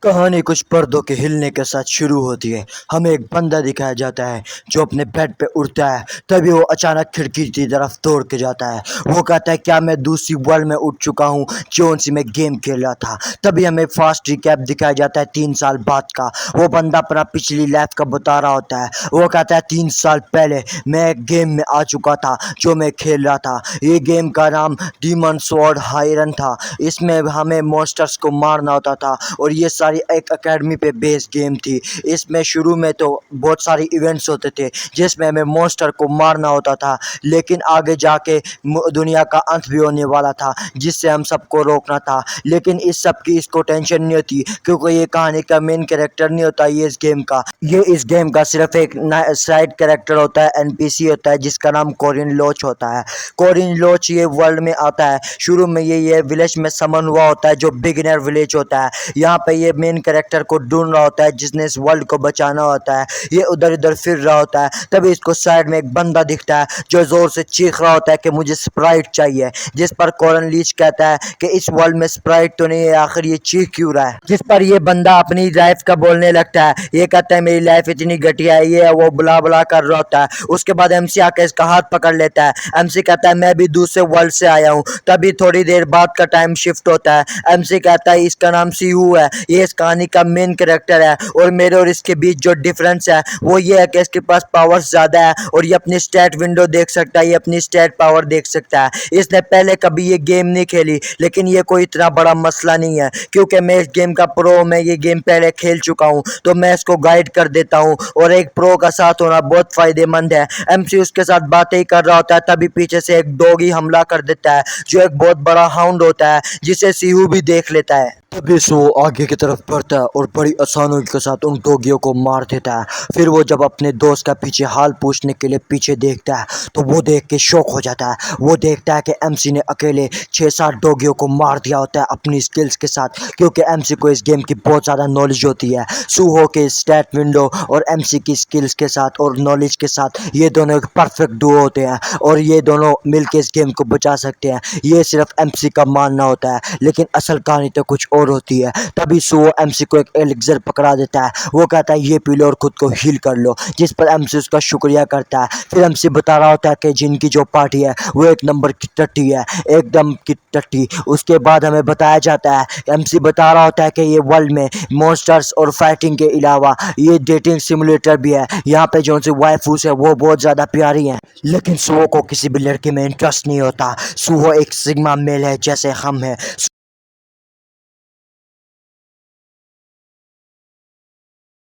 कहानी कुछ पर्दों के हिलने के साथ शुरू होती है। हमें एक बंदा दिखाया जाता है जो अपने बेड पे उड़ता है। तभी वो अचानक खिड़की की तरफ दौड़ के जाता है। वो कहता है क्या मैं दूसरी वर्ल्ड में उठ चुका हूँ जो सी मैं गेम खेल रहा था। तभी हमें फास्ट रिकैप दिखाया जाता है 3 साल बाद का। वो बंदा अपना पिछली लाइफ का बता रहा होता है। वो कहता है 3 साल पहले मैं एक गेम में आ चुका था जो मैं खेल रहा था। ये गेम का नाम डीमन स्वॉर्ड हायरन था। इसमें हमें मॉन्स्टर्स को मारना होता था और ये सारी एक एकेडमी पे बेस्ड गेम थी। इसमें शुरू में तो बहुत सारी इवेंट्स होते थे जिसमें हमें मॉन्स्टर को मारना होता था, लेकिन आगे जाके दुनिया का अंत भी होने वाला था जिससे हम सबको रोकना था। लेकिन इस सब की इसको टेंशन नहीं होती क्योंकि ये कहानी का मेन कैरेक्टर नहीं होता ये इस गेम का सिर्फ एक साइड कैरेक्टर होता है, एनपीसी होता है जिसका नाम कोरिन लोच होता है। कोरिन लोच ये वर्ल्ड में आता है। शुरू में ये विलेज में समन हुआ होता है जो बिगिनर विलेज होता है। यहाँ पे ये मेन कैरेक्टर को ढूंढ रहा होता है जिसने इस वर्ल्ड को बचाना होता है। ये उधर इधर फिर रहा होता है। तभी इसको साइड में एक बंदा दिखता है जो जोर से चीख रहा होता है कि मुझे स्प्राइट चाहिए। जिस पर कोरन लीच कहता है कि इस वर्ल्ड में स्प्राइट तो नहीं है, आखिर ये चीख क्यों रहा है। जिस पर ये बंदा अपनी लाइफ का बोलने लगता है। ये कहता है मेरी लाइफ इतनी घटिया है, ये वो बुला बुला कर रहा होता है। उसके बाद एमसी आके इसका हाथ पकड़ लेता है। एमसी कहता है मैं भी दूसरे वर्ल्ड से आया हूँ। तभी थोड़ी देर बाद का टाइम शिफ्ट होता है। एमसी कहता है इसका नाम सीहू है, ये इस कहानी का मेन कैरेक्टर है और मेरे और इसके बीच जो डिफरेंस है वो ये है कि इसके पास पावर्स ज्यादा है और ये अपनी स्टैट विंडो देख सकता है, ये अपनी स्टैट पावर देख सकता है। इसने पहले कभी ये गेम नहीं खेली, लेकिन ये कोई इतना बड़ा मसला नहीं है क्योंकि मैं इस गेम का प्रो, मैं ये गेम पहले खेल चुका हूँ तो मैं इसको गाइड कर देता हूँ और एक प्रो का साथ होना बहुत फायदेमंद है। एमसी उसके साथ बातें ही कर रहा होता है तभी पीछे से एक डॉगी हमला कर देता है जो एक बहुत बड़ा हाउंड होता है जिसे सीहू भी देख लेता है। तभी से वो आगे की तरफ बढ़ता है और बड़ी आसानी के साथ उन डॉगियों को मार देता है। फिर वो जब अपने दोस्त का पीछे हाल पूछने के लिए पीछे देखता है तो वो देख के शॉक हो जाता है। वो देखता है कि एमसी ने अकेले 6-7 डॉगियों को मार दिया होता है अपनी स्किल्स के साथ, क्योंकि एमसी को इस गेम की बहुत ज़्यादा नॉलेज होती है। सूहो के स्टैट विंडो और एमसी की स्किल्स के साथ और नॉलेज के साथ ये दोनों एक परफेक्ट डुओ होते हैं और ये दोनों मिलकर इस गेम को बचा सकते हैं। ये सिर्फ एमसी का मानना होता है, लेकिन असल कहानी तो कुछ और होती है। तभी सुओ एमसी को एक एलिक्सर पकड़ा देता है। वो कहता है ये पी लो और खुद को हील कर लो, जिस पर एमसी उसका शुक्रिया करता है। फिर एमसी बता रहा होता है कि जिनकी जो पार्टी है वो एक नंबर की टट्टी है, एकदम की टट्टी। उसके बाद हमें बताया जाता है, एमसी बता रहा होता है कि ये वर्ल्ड में मॉन्स्टर्स और फाइटिंग के अलावा ये डेटिंग सिमुलेटर भी है। यहाँ पे जो सी वाइफूस है वो बहुत ज्यादा प्यारी हैं, लेकिन सुहो को किसी भी लड़के में इंटरेस्ट नहीं होता। सुहो एक सिग्मा मेल है जैसे हम है।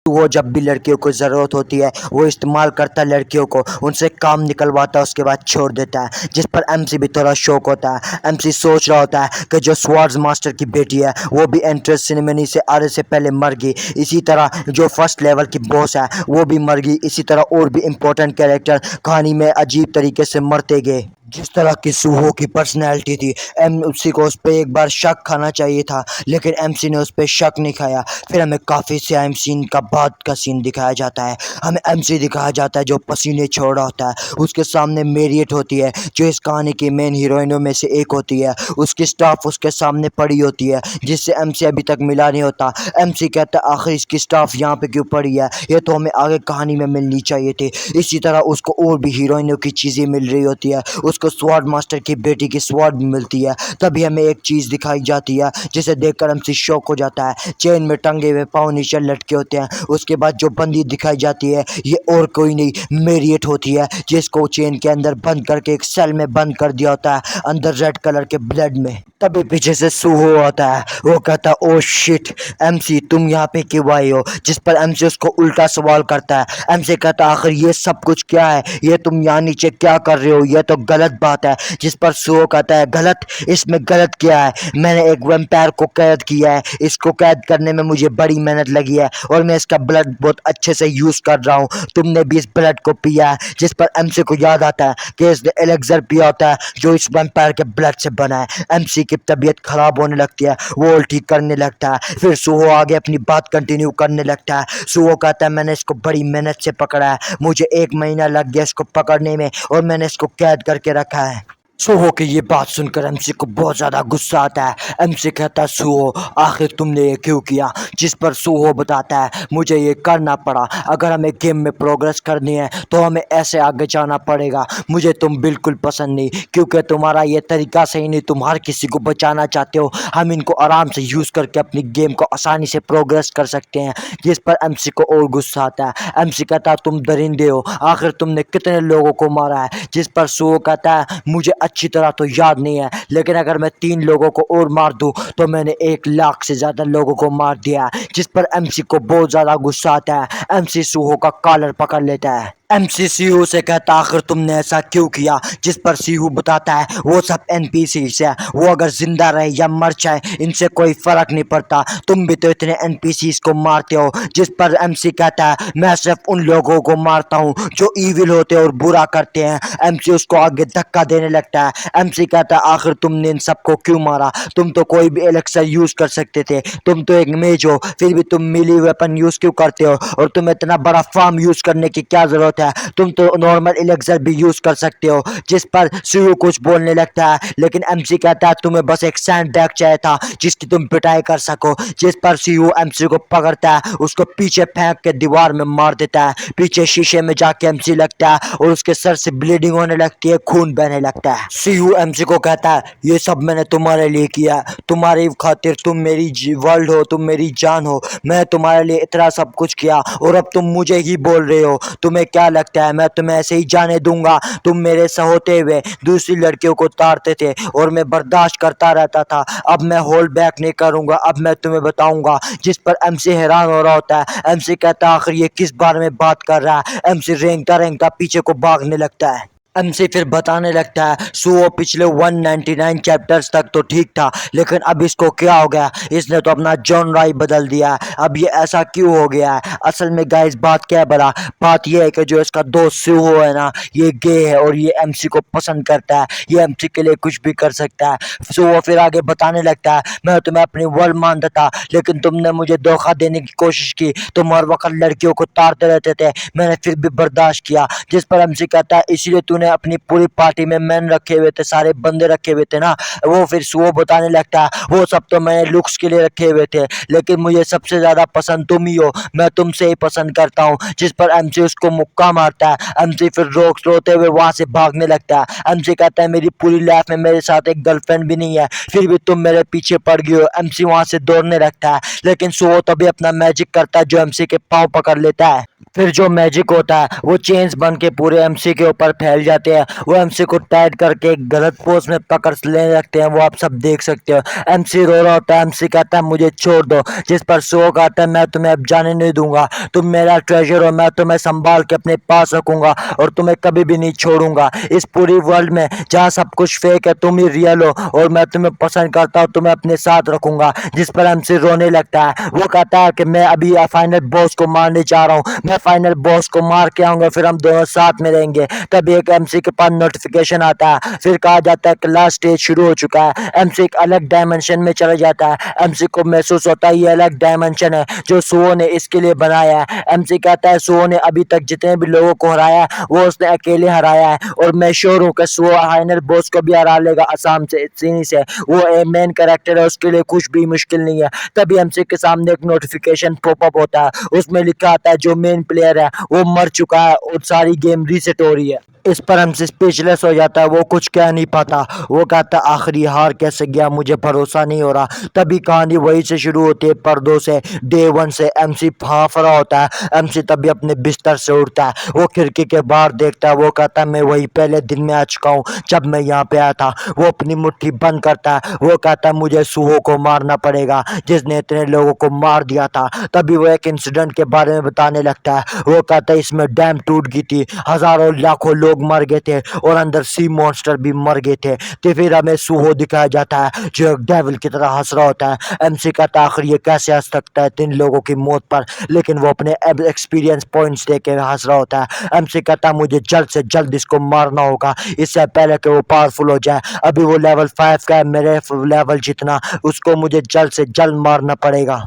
वो जब भी लड़कियों को ज़रूरत होती है वो इस्तेमाल करता है लड़कियों को, उनसे काम निकलवाता है, उसके बाद छोड़ देता है। जिस पर एमसी भी थोड़ा शौक होता है। एमसी सोच रहा होता है कि जो स्वार्ड्स मास्टर की बेटी है वो भी एंट्रेंस सेरेमनी से आने से पहले मर गई। इसी तरह जो फर्स्ट लेवल की बॉस है वो भी मर गई। इसी तरह और भी इम्पोर्टेंट कैरेक्टर कहानी में अजीब तरीके से मरते गए। जिस तरह की सूहो की पर्सनैलिटी थी, एमसी को उस पर एक बार शक खाना चाहिए था, लेकिन एमसी ने उस पर शक नहीं खाया। फिर हमें काफ़ी सेम सीन का बाद का सीन दिखाया जाता है। हमें एमसी दिखाया जाता है जो पसीने छोड़ रहा होता है। उसके सामने मेरियट होती है जो इस कहानी की मेन हीरोइनों में से एक होती है। उसकी स्टाफ उसके सामने पड़ी होती है जिससे एमसी अभी तक मिला नहीं होता। एमसी कहता है आखिर इसकी स्टाफ यहाँ पे क्यों पड़ी है, ये तो हमें आगे कहानी में मिलनी चाहिए थी। इसी तरह उसको और भी हीरोइनों की चीज़ें मिल रही होती है। उसको स्वॉर्ड मास्टर की बेटी की स्वॉर्ड भी मिलती है। तभी हमें एक चीज़ दिखाई जाती है जिसे देखकर एमसी शॉक हो जाता है। चेन में टंगे हुए पाँव नीचे लटके होते हैं। उसके बाद जो बंदी दिखाई जाती है ये और कोई नहीं मेरियट होती है, जिसको चेन के अंदर बंद करके एक सेल में बंद कर दिया होता है अंदर रेड कलर के ब्लड में। तभी पीछे से सूहो आता है। वो कहता है ओ शिट एमसी तुम यहाँ पे क्यों आए हो। जिस पर एमसी उसको उल्टा सवाल करता है। एमसी कहता है आखिर ये सब कुछ क्या है, ये तुम यहाँ नीचे क्या कर रहे हो, ये तो गलत बात है। जिस पर सूहो कहता है गलत, इसमें गलत क्या है, मैंने एक वैम्पायर को कैद किया है, इसको कैद करने में मुझे बड़ी मेहनत लगी है और मैं इसका ब्लड बहुत अच्छे से यूज कर रहा हूँ, तुमने भी इस ब्लड को पिया है। जिस पर एमसी को याद आता है कि इसने एलेक्सर पिया होता है जो इस वैम्पायर के ब्लड से बना है। एमसी की तबीयत खराब होने लगती है, वो उल्टी करने लगता है। फिर सूहो आगे अपनी बात कंटिन्यू करने लगता है। सूहो कहता है मैंने इसको बड़ी मेहनत से पकड़ा है, मुझे 1 महीना लग गया इसको पकड़ने में और मैंने इसको कैद करके रखा है। सुहो की ये बात सुनकर एमसी को बहुत ज्यादा गुस्सा आता है। एमसी कहता है सुहो आखिर तुमने ये क्यों किया, जिस पर सुहो बताता है मुझे ये करना पड़ा, अगर हमें गेम में प्रोग्रेस करनी है तो हमें ऐसे आगे जाना पड़ेगा। मुझे तुम बिल्कुल पसंद नहीं क्योंकि तुम्हारा ये तरीका सही नहीं, तुम हर किसी को बचाना चाहते हो, हम इनको आराम से यूज करके अपनी गेम को आसानी से प्रोग्रेस कर सकते हैं। जिस पर एमसी को और गुस्सा आता है। एमसी कहता है तुम दरिंदे हो, आखिर तुमने कितने लोगों को मारा है। जिस पर सुहो कहता है मुझे अच्छी तरह तो याद नहीं है, लेकिन अगर मैं 3 लोगों को और मार दूं तो मैंने 1 लाख से ज्यादा लोगों को मार दिया। जिस पर एमसी को बहुत ज्यादा गुस्सा आता है। एमसी सुहो का कॉलर पकड़ लेता है। एमसी सीयू से कहता आखिर तुमने ऐसा क्यों किया। जिस पर सीयू बताता है वो सब एनपीसीज है, वो अगर जिंदा रहे या मर जाए इनसे कोई फर्क नहीं पड़ता, तुम भी तो इतने एनपीसीज को मारते हो। जिस पर एमसी कहता है मैं सिर्फ उन लोगों को मारता हूँ जो ईविल होते हैं और बुरा करते हैं। एमसी उसको आगे धक्का देने लगता है। एमसी कहता है आखिर तुमने इन सबको क्यों मारा, तुम तो कोई भी एलेक्सर यूज कर सकते थे, तुम तो एक मेज हो, फिर भी तुम मिली वेपन यूज क्यों करते हो, और तुम इतना बड़ा फार्म यूज करने की क्या जरूरत है, तुम तो नॉर्मल एलेक्सर भी यूज कर सकते हो। जिस पर सीयू कुछ बोलने लगता है, लेकिन एमसी कहता है तुम्हें बस एक सैंड बैग चाहिए था जिसकी तुम पिटाई कर सको। जिस पर सीयू एमसी को पकड़ता है, उसको पीछे फेंक के दीवार में मार देता है। पीछे शीशे में जाके एमसी लगता है और उसके सर से ब्लीडिंग होने लगती है, खून बहने लगता है। सीयू एमसी को कहता है ये सब मैंने तुम्हारे लिए किया, तुम्हारी खातिर, तुम मेरी वर्ल्ड हो, तुम मेरी जान हो, मैं तुम्हारे लिए इतना सब कुछ किया और अब तुम मुझे ही बोल रहे हो, तुम्हें क्या लगता है मैं तुम्हें ऐसे ही जाने दूंगा। तुम मेरे से होते हुए दूसरी लड़कियों को ताड़ते थे और मैं बर्दाश्त करता रहता था, अब मैं होल्ड बैक नहीं करूंगा, अब मैं तुम्हें बताऊंगा। जिस पर एमसी हैरान हो रहा होता है। एमसी कहता है आखिर ये किस बारे में बात कर रहा है। एमसी रेंगता रेंगता पीछे को भागने लगता है। एमसी फिर बताने लगता है सुओ पिछले 199 चैप्टर्स तक तो ठीक था, लेकिन अब इसको क्या हो गया, इसने तो अपना जॉन राय बदल दिया, अब ये ऐसा क्यों हो गया है। असल में गाइस बात क्या है बड़ा, बात ये है कि जो इसका दोस्त सुओ है ना, ये गे है और ये एमसी को पसंद करता है, ये एमसी के लिए कुछ भी कर सकता है। सुओ फिर आगे बताने लगता है मैं तुम्हें अपनी वर्ल्ड मानता था, लेकिन तुमने मुझे धोखा देने की कोशिश की, तुम हर वक्त लड़कियों को ताड़ते रहते थे, मैंने फिर भी बर्दाश्त किया। जिस पर एमसी कहता है इसीलिए तूने अपनी पूरी पार्टी में मैन रखे हुए थे, सारे बंदे रखे हुए थे ना। वो फिर सुओ बताने लगता है वो सब तो मैंने लुक्स के लिए रखे हुए थे, लेकिन मुझे सबसे ज्यादा पसंद तुम ही हो, मैं तुमसे ही पसंद करता हूँ। जिस पर एमसी उसको मुक्का मारता है। एमसी फिर रोते हुए वहां से भागने लगता है। एमसी कहता है मेरी पूरी लाइफ में मेरे साथ एक गर्लफ्रेंड भी नहीं है, फिर भी तुम मेरे पीछे पड़ गई हो। एमसी वहां से दौड़ने लगता है, लेकिन सुओ तभी अपना मैजिक करता है जो एमसी के पाँव पकड़ लेता है। फिर जो मैजिक होता है वो चेन्स बन के पूरे एमसी के ऊपर फैल जाते हैं, वो एमसी को टाइट करके एक गलत पोज में पकड़ लेने लगते हैं, वो आप सब देख सकते हो। एमसी रो रहा होता है। एमसी कहता है मुझे छोड़ दो। जिस पर सो कहता है मैं तुम्हें अब जाने नहीं दूंगा, तुम मेरा ट्रेजर हो, मैं तुम्हें संभाल के अपने पास रखूंगा और तुम्हें कभी भी नहीं छोड़ूंगा। इस पूरी वर्ल्ड में जहाँ सब कुछ फेक है तुम ही रियल हो और मैं तुम्हें पसंद करता हूँ, तुम्हें अपने साथ रखूंगा। जिस पर एमसी रोने लगता है। वो कहता है कि मैं अभी फाइनल बॉस को मारने जा रहा हूँ, मैं फाइनल बॉस को मार के आऊंगा, फिर हम दोनों साथ में रहेंगे। तब एक एमसी के पास नोटिफिकेशन आता है, फिर कहा जाता है कि लास्ट स्टेज शुरू हो चुका है। एमसी एक अलग डायमेंशन में चला जाता है। एमसी को महसूस होता है ये अलग डायमेंशन है जो सुओ ने इसके लिए बनाया है। एमसी कहता है सुओ ने अभी तक जितने भी लोगों को हराया है वो उसने अकेले हराया है और मैं श्योर हूँ कि सुओ फाइनल बॉस को भी हरा लेगा आसाम से, इसी से। वो मेन कैरेक्टर है, उसके लिए कुछ भी मुश्किल नहीं है। तभी एमसी के सामने एक नोटिफिकेशन पॉपअप होता है, उसमें लिखा आता है जो मेन प्लेयर है वो मर चुका है और सारी गेम रीसेट हो रही है। इस पर हमसे स्पीचलेस हो जाता है, वो कुछ कह नहीं पाता। वो कहता है आखिरी हार कैसे गया, मुझे भरोसा नहीं हो रहा। तभी कहानी वही से शुरू होती है, पर्दों से, डे 1 से। एमसी फांफ रहा होता है। एमसी तभी अपने बिस्तर से उठता है, वो खिड़की के बाहर देखता है। वो कहता है मैं वही पहले दिन में आ चुका हूँ जब मैं यहाँ पे आया था। वो अपनी मुट्ठी बंद करता है। वो कहता है मुझे सुहो को मारना पड़ेगा जिसने इतने लोगों को मार दिया था। तभी वो एक इंसिडेंट के बारे में बताने लगता है। वो कहता है इसमें डैम टूट गई थी, हजारों लाखों लोग मर गए थे और अंदर सी मॉन्स्टर भी मर गए थे। तो फिर हमें सुहो दिखाया जाता है जो एक डेविल की तरह हंस रहा होता है। एमसी कहता है आखिर ये कैसे हंस सकता है 3 लोगों की मौत पर, लेकिन वो अपने एक्सपीरियंस पॉइंट्स देके हंस रहा होता है। एमसी कहता है मुझे जल्द से जल्द इसको मारना होगा इससे पहले कि वो पावरफुल हो जाए। अभी वो लेवल 5 का है, मेरे लेवल जितना, उसको मुझे जल्द से जल्द मारना पड़ेगा।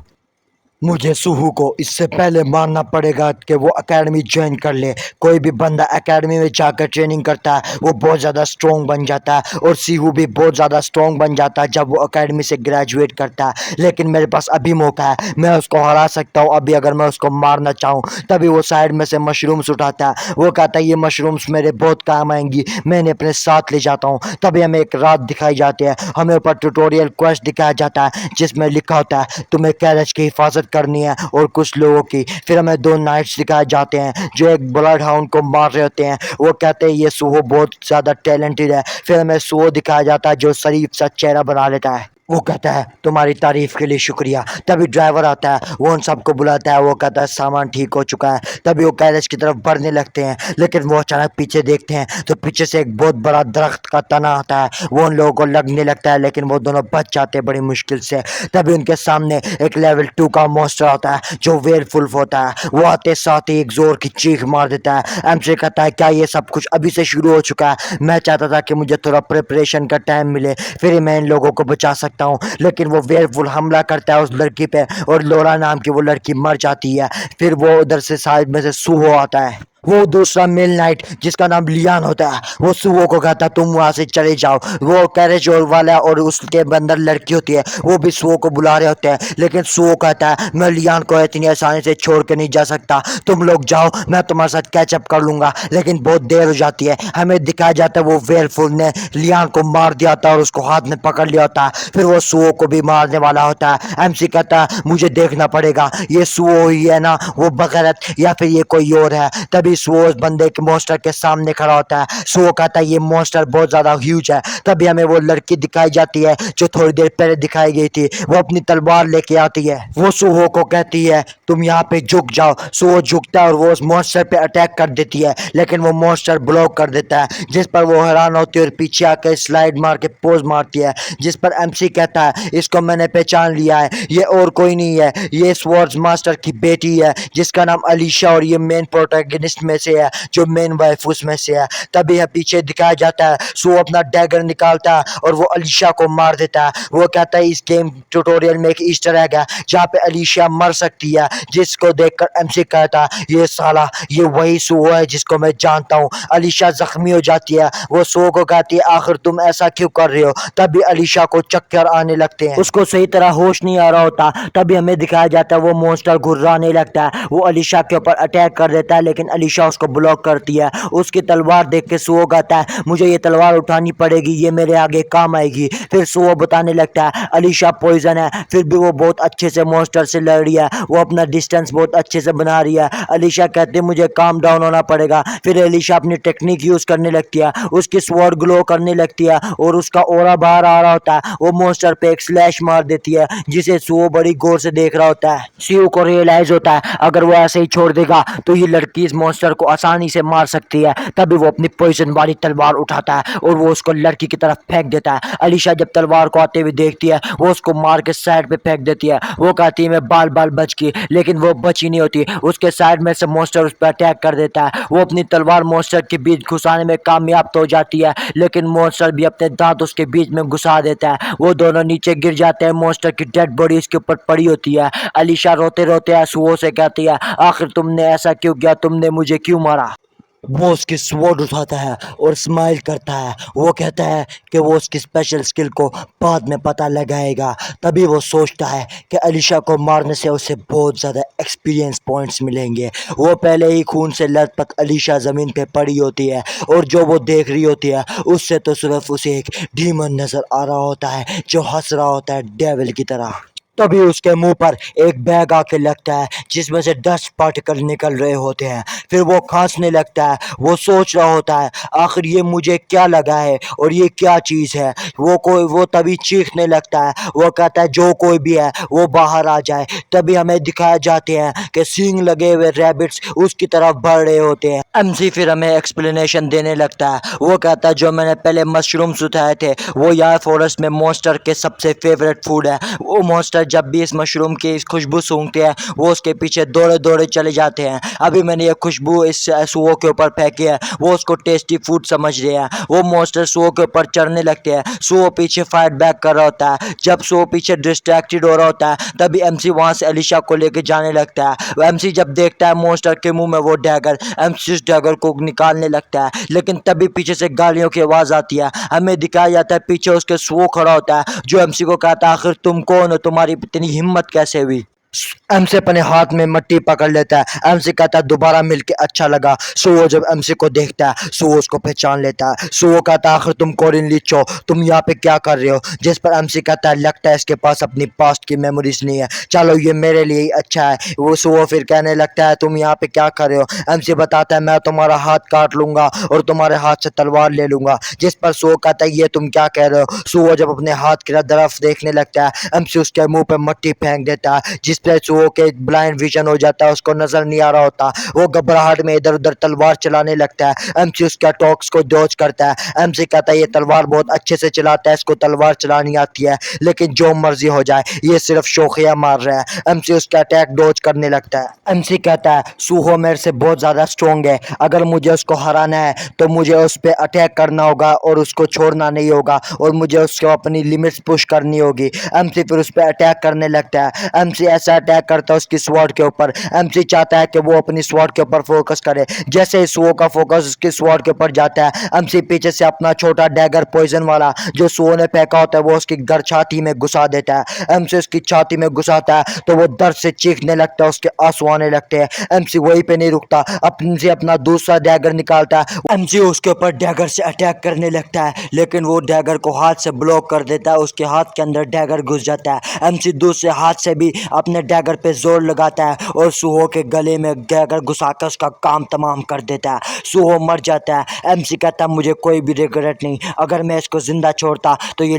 मुझे सुहू को इससे पहले मानना पड़ेगा कि वो एकेडमी ज्वाइन कर ले। कोई भी बंदा एकेडमी में जाकर ट्रेनिंग करता है वो बहुत ज़्यादा स्ट्रॉन्ग बन जाता है, और सीहू भी बहुत ज़्यादा स्ट्रॉन्ग बन जाता है जब वो एकेडमी से ग्रेजुएट करता है। लेकिन मेरे पास अभी मौका है, मैं उसको हरा सकता हूँ अभी अगर मैं उसको मारना चाहूँ। तभी वो साइड में से मशरूम्स उठाता है, वो कहता है ये मशरूम्स मेरे बहुत काम आएंगी, मैं इन्हें अपने साथ ले जाता हूँ। तभी हमें एक रात दिखाई जाती है, हमें ऊपर ट्यूटोरियल क्वेस्ट दिखाया जाता है जिसमें लिखा होता है तुम्हें कैरेज की हिफाजत करनी है और कुछ लोगों की। फिर हमें दो नाइट्स दिखाए जाते हैं जो एक ब्लड हाउंड को मार रहे होते हैं, वो कहते हैं ये सुहो बहुत ज़्यादा टैलेंटेड है। फिर हमें सुहो दिखाया जाता है जो शरीफ सा चेहरा बना लेता है, वो कहता है तुम्हारी तारीफ के लिए शुक्रिया। तभी ड्राइवर आता है, वो उन सबको बुलाता है, वो कहता है सामान ठीक हो चुका है। तभी वो गैरेज की तरफ बढ़ने लगते हैं, लेकिन वो अचानक पीछे देखते हैं तो पीछे से एक बहुत बड़ा दरख्त का तना आता है, वो उन लोगों को लगने लगता है, लेकिन वो दोनों बच जाते हैं बड़ी मुश्किल से। तभी उनके सामने एक लेवल 2 का मॉन्स्टर आता है जो वेयरवुल्फ होता है, वो आते साथ ही एक जोर की चीख मार देता है। एमजे कहता है क्या ये सब कुछ अभी से शुरू हो चुका है, मैं चाहता था कि मुझे थोड़ा प्रिपरेशन का टाइम मिले, फिर मैं इन लोगों को बचा सकता हूँ। लेकिन वो वेयरवुल्फ हमला करता है उस लड़की पे, और लोरा नाम की वो लड़की मर जाती है। फिर वो उधर से साइड में से सूहो आता है, वो दूसरा मेल नाइट जिसका नाम लियान होता है, वो सुहो को कहता है तुम वहां से चले जाओ। वो कैरेज और वाला और उसके अंदर लड़की होती है, वो भी सुहो को बुला रहे होते हैं, लेकिन सुहो कहता है मैं लियान को इतनी आसानी से छोड़ के नहीं जा सकता, तुम लोग जाओ मैं तुम्हारे साथ कैचअप कर लूंगा। लेकिन बहुत देर हो जाती है, हमें दिखाया जाता है वो वेयरवुल्फ ने लियान को मार दिया था और उसको हाथ में पकड़ लिया होता है। फिर वो सुहो को भी मारने वाला होता है। एमसी कहता है मुझे देखना पड़ेगा ये सुहो ही है ना वो बगैरत, या फिर ये कोई और है। तभी वो उस बंदे के मॉन्स्टर के सामने खड़ा होता है, सो कहता है ये मॉन्स्टर बहुत ज्यादा ह्यूज है। तभी हमें वो लड़की दिखाई जाती है जो थोड़ी देर पहले दिखाई गई थी, वो अपनी तलवार लेके आती है, वो सुहो को कहती है तुम यहाँ पे झुक जाओ। सुहो झुकता है और वो उस मॉन्स्टर पे अटैक कर देती है, लेकिन वो मॉन्स्टर ब्लॉक कर देता है, जिस पर वो हैरान होती है और पीछे आकर स्लाइड मार के पोज मारती है, जिस पर एमसी कहता है इसको मैंने पहचान लिया है, ये और कोई नहीं है, ये स्वॉर्ड्स मास्टर की बेटी है जिसका नाम अलीशा, और ये मेन प्रोटैगनिस्ट में से है, जो मेन वाइफ उसमें से है। तभी यह पीछे दिखाया जाता है सो अपना डैगर निकालता है और वो अलीशा को मार देता है। वो कहता है इस गेम ट्यूटोरियल में एक ईस्टर एग है जहाँ पे अलीशा मर सकती है, जिसको देखकर एमसी कहता है ये साला ये वही सो है जिसको मैं जानता हूँ। अलीशा जख्मी हो जाती है, वो सो को कहती है आखिर तुम ऐसा क्यों कर रहे हो। तभी अलीशा को चक्कर आने लगते हैं, उसको सही तरह होश नहीं आ रहा होता। तभी हमें दिखाया जाता है वो मॉन्स्टर घुर्राने लगता है, वो अलीशा के ऊपर अटैक कर देता है, लेकिन अलीशा उसको ब्लॉक करती है। उसकी तलवार देख के सुओ कहता है मुझे ये तलवार उठानी पड़ेगी, ये मेरे आगे काम आएगी। फिर सुओ बताने लगता है अलीशा पॉइजन है, फिर भी वो बहुत अच्छे से मॉन्स्टर से लड़ रही है, वो अपना डिस्टेंस बहुत अच्छे से बना रही है। अलीशा कहती है मुझे काम डाउन होना पड़ेगा। फिर अलीशा अपनी टेक्निक यूज करने लगती है, उसकी स्वॉर्ड ग्लो करने लगती है और उसका ओरा बाहर आ रहा होता है। वो मॉन्स्टर पे एक स्लैश मार देती है जिसे सुओ बड़ी गौर से देख रहा होता है। सीओ को रियलाइज होता है अगर वो ऐसे ही छोड़ देगा तो ये लड़की इस मॉन्स्टर को आसानी से मार सकती है। तभी वो अपनी पोइजन वाली तलवार उठाता है और वो उसको लड़की की तरफ फेंक देता है। अलीशा जब तलवार को आते हुए देखती है वो उसको मार के साइड पे फेंक देती है। वो कहती है मैं बाल बाल बच गई, लेकिन वो बची नहीं होती, उसके साइड में से मॉन्स्टर उस पर अटैक कर देता है। वो अपनी तलवार मॉन्स्टर के बीच घुसाने में कामयाब तो हो जाती है, लेकिन मॉन्स्टर भी अपने दांत उसके बीच में घुसा देता है। वो दोनों नीचे गिर जाते हैं, मॉन्स्टर की डेड बॉडी उसके ऊपर पड़ी होती है। अलीशा रोते रोते आंसुओं से कहती है आखिर तुमने ऐसा क्यों किया, तुमने मुझे क्यों मारा। वो उसकी स्वॉर्ड उठाता है और स्माइल करता है, वो कहता है कि वो उसकी स्पेशल स्किल को बाद में पता लगाएगा। तभी वो सोचता है कि अलीशा को मारने से उसे बहुत ज़्यादा एक्सपीरियंस पॉइंट्स मिलेंगे। वो पहले ही खून से लथपथ अलीशा ज़मीन पे पड़ी होती है और जो वो देख रही होती है उससे तो सिर्फ उसे एक डीमन नज़र आ रहा होता है जो हंस रहा होता है डेविल की तरह। तभी उसके मुंह पर एक बैग आके लगता है जिसमें से डस्ट पार्टिकल निकल रहे होते हैं। फिर वो खांसने लगता है, वो सोच रहा होता है आखिर ये मुझे क्या लगा है और ये क्या चीज़ है। वो तभी चीखने लगता है, वो कहता है जो कोई भी है वो बाहर आ जाए। तभी हमें दिखाया जाते हैं कि सींग लगे हुए रैबिट्स उसकी तरफ बढ़ रहे होते हैं। एमसी फिर हमें एक्सप्लेनेशन देने लगता है, वो कहता है जो मैंने पहले मशरूम्स उठाए थे वो यहाँ फॉरेस्ट में मॉन्स्टर के सबसे फेवरेट फूड है। वो मॉन्स्टर मॉन्स्टर जब भी इस मशरूम की इस खुशबू सूंघते हैं वो उसके पीछे दौड़े दौड़े चले जाते हैं। अभी मैंने ये खुशबू इस सुअर के ऊपर फेंकी है, वो उसको टेस्टी फूड समझ रहे हैं। वो मॉन्स्टर सुअर के ऊपर चढ़ने लगते हैं। सुअर पीछे फाइट बैक कर रहा होता है। जब सुअर पीछे डिस्ट्रैक्टेड हो रहा होता है तभी एमसी वहां से अलीशा को लेके जाने लगता है। एमसी जब देखता है मॉन्स्टर के मुंह में वो डैगर, एमसी उस डैगर को निकालने लगता है, लेकिन तभी पीछे से गालियों की आवाज आती है। हमें दिखाया जाता है पीछे उसके सुअर खड़ा होता है जो एमसी को कहता है आखिर तुम कौन हो, तुम्हारी इतनी हिम्मत कैसे हुई। एमसी अपने हाथ में मट्टी पकड़ लेता है। एमसी कहता है दोबारा मिलके अच्छा लगा। सुओ जब एमसी को देखता है सुओ उसको पहचान लेता है। सुओ कहता है आखिर तुम कोरिन लीच हो, तुम यहाँ पे क्या कर रहे हो। जिस पर एमसी कहता है लगता है इसके पास अपनी पास्ट की मेमोरीज नहीं है, चलो ये मेरे लिए ही अच्छा है। वो सुओ फिर कहने लगता है तुम यहाँ पे क्या कर रहे हो। एमसी बताता है मैं तुम्हारा हाथ काट लूंगा और तुम्हारे हाथ से तलवार ले लूंगा। जिस पर सुओ कहता है ये तुम क्या कह रहे हो। सुओ जब अपने हाथ की तरफ देखने लगता है एमसी उसके मुंह पे मट्टी फेंक देता है, जिस पे सुओ के ब्लाइंड विजन हो जाता है, उसको नजर नहीं आ रहा होता। वो घबराहट में इधर उधर तलवार चलाने लगता है। एमसी उसके टॉक्स को डॉज करता है। एमसी कहता है ये तलवार बहुत अच्छे से चलाता है, इसको तलवार चलानी आती है, लेकिन जो मर्जी हो जाए ये सिर्फ शौकिया मार रहा है। एमसी उसका अटैक डॉज करने लगता है। एमसी कहता है सुहो मेरे से बहुत ज्यादा स्ट्रॉन्ग है, अगर मुझे उसको हराना है तो मुझे उस पर अटैक करना होगा और उसको छोड़ना नहीं होगा और मुझे उसको अपनी लिमिट्स पुश करनी होगी। एमसी फिर उस पर अटैक करने लगता है। एमसी ऐसा अटैक करता है उसकी स्वॉर्ड के ऊपर। एमसी चाहता है कि वो अपनी स्वॉर्ड के ऊपर फोकस करे। जैसे ही सुओ का फोकस उसकी स्वॉर्ड के ऊपर जाता है एमसी पीछे से अपना छोटा डैगर पॉइजन वाला जो सुओ ने फेंका होता है वो उसकी छाती में घुसा देता है। एमसी उसकी छाती में घुसाता है तो वो दर्द से चीखने लगता है, उसके आंसू आने लगते हैं। एमसी वहीं पे नहीं रुकता, अपने से अपना दूसरा डैगर निकालता है। एमसी उसके ऊपर डैगर से अटैक करने लगता है, लेकिन वो डैगर को हाथ से ब्लॉक कर देता है, उसके हाथ के अंदर डैगर घुस जाता है। एमसी दूसरे हाथ से भी अपने डैगर पे जोर लगाता है और सुहो के गले में डैगर घुसाकर उसका काम तमाम कर देता है। सुहो मर जाता है। एमसी कहता है मुझे कोई भी रिग्रेट नहीं, अगर मैं इसको जिंदा छोड़ता तो ये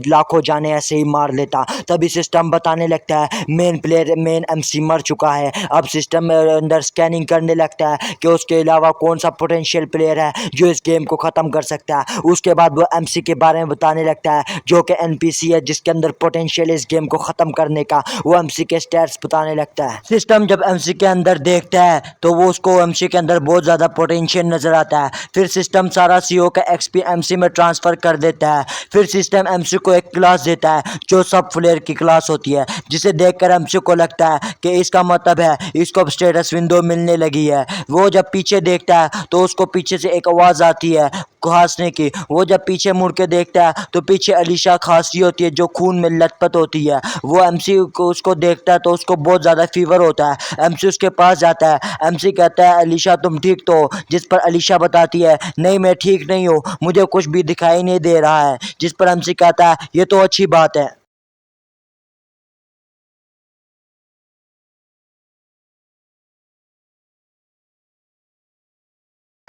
लाखों जाने ऐसे ही मार लेता। तभी सिस्टम बताने लगता है मेन एमसी मर चुका है। अब सिस्टम में अंदर स्कैनिंग करने लगता है कि उसके अलावा कौन सा पोटेंशियल प्लेयर है जो इस गेम को ख़त्म कर सकता है। उसके बाद वो एमसी के बारे में बताने लगता है जो कि एनपीसी है जिसके अंदर पोटेंशियल इस गेम को ख़त्म करने का। वो एमसी के स्टैट्स बताने लगता है। सिस्टम जब एमसी के अंदर देखता है तो वो उसको एमसी के अंदर बहुत ज़्यादा पोटेंशियल नज़र आता है। फिर सिस्टम सारा सीओ का एक्सपी एमसी में ट्रांसफ़र कर देता है। फिर सिस्टम एमसी को एक क्लास देता है जो सब फ्लेयर की क्लास होती है, जिसे देखकर एमसी को लगता है कि इसका मतलब है इसको अब स्टेटस विंडो मिलने लगी है। वो जब पीछे देखता है तो उसको पीछे से एक आवाज़ आती है खांसने की। वो जब पीछे मुड़ के देखता है तो पीछे अलीशा खांसी होती है जो खून में लथपथ होती है। वो एमसी को उसको देखता है तो उसको बहुत ज़्यादा फीवर होता है। एमसी उसके पास जाता है। एमसी कहता है अलीशा तुम ठीक तो हो। जिस पर अलीशा बताती है नहीं मैं ठीक नहीं हूँ, मुझे कुछ भी दिखाई नहीं दे रहा है। जिस पर एमसी कहता है ये तो अच्छी बात है।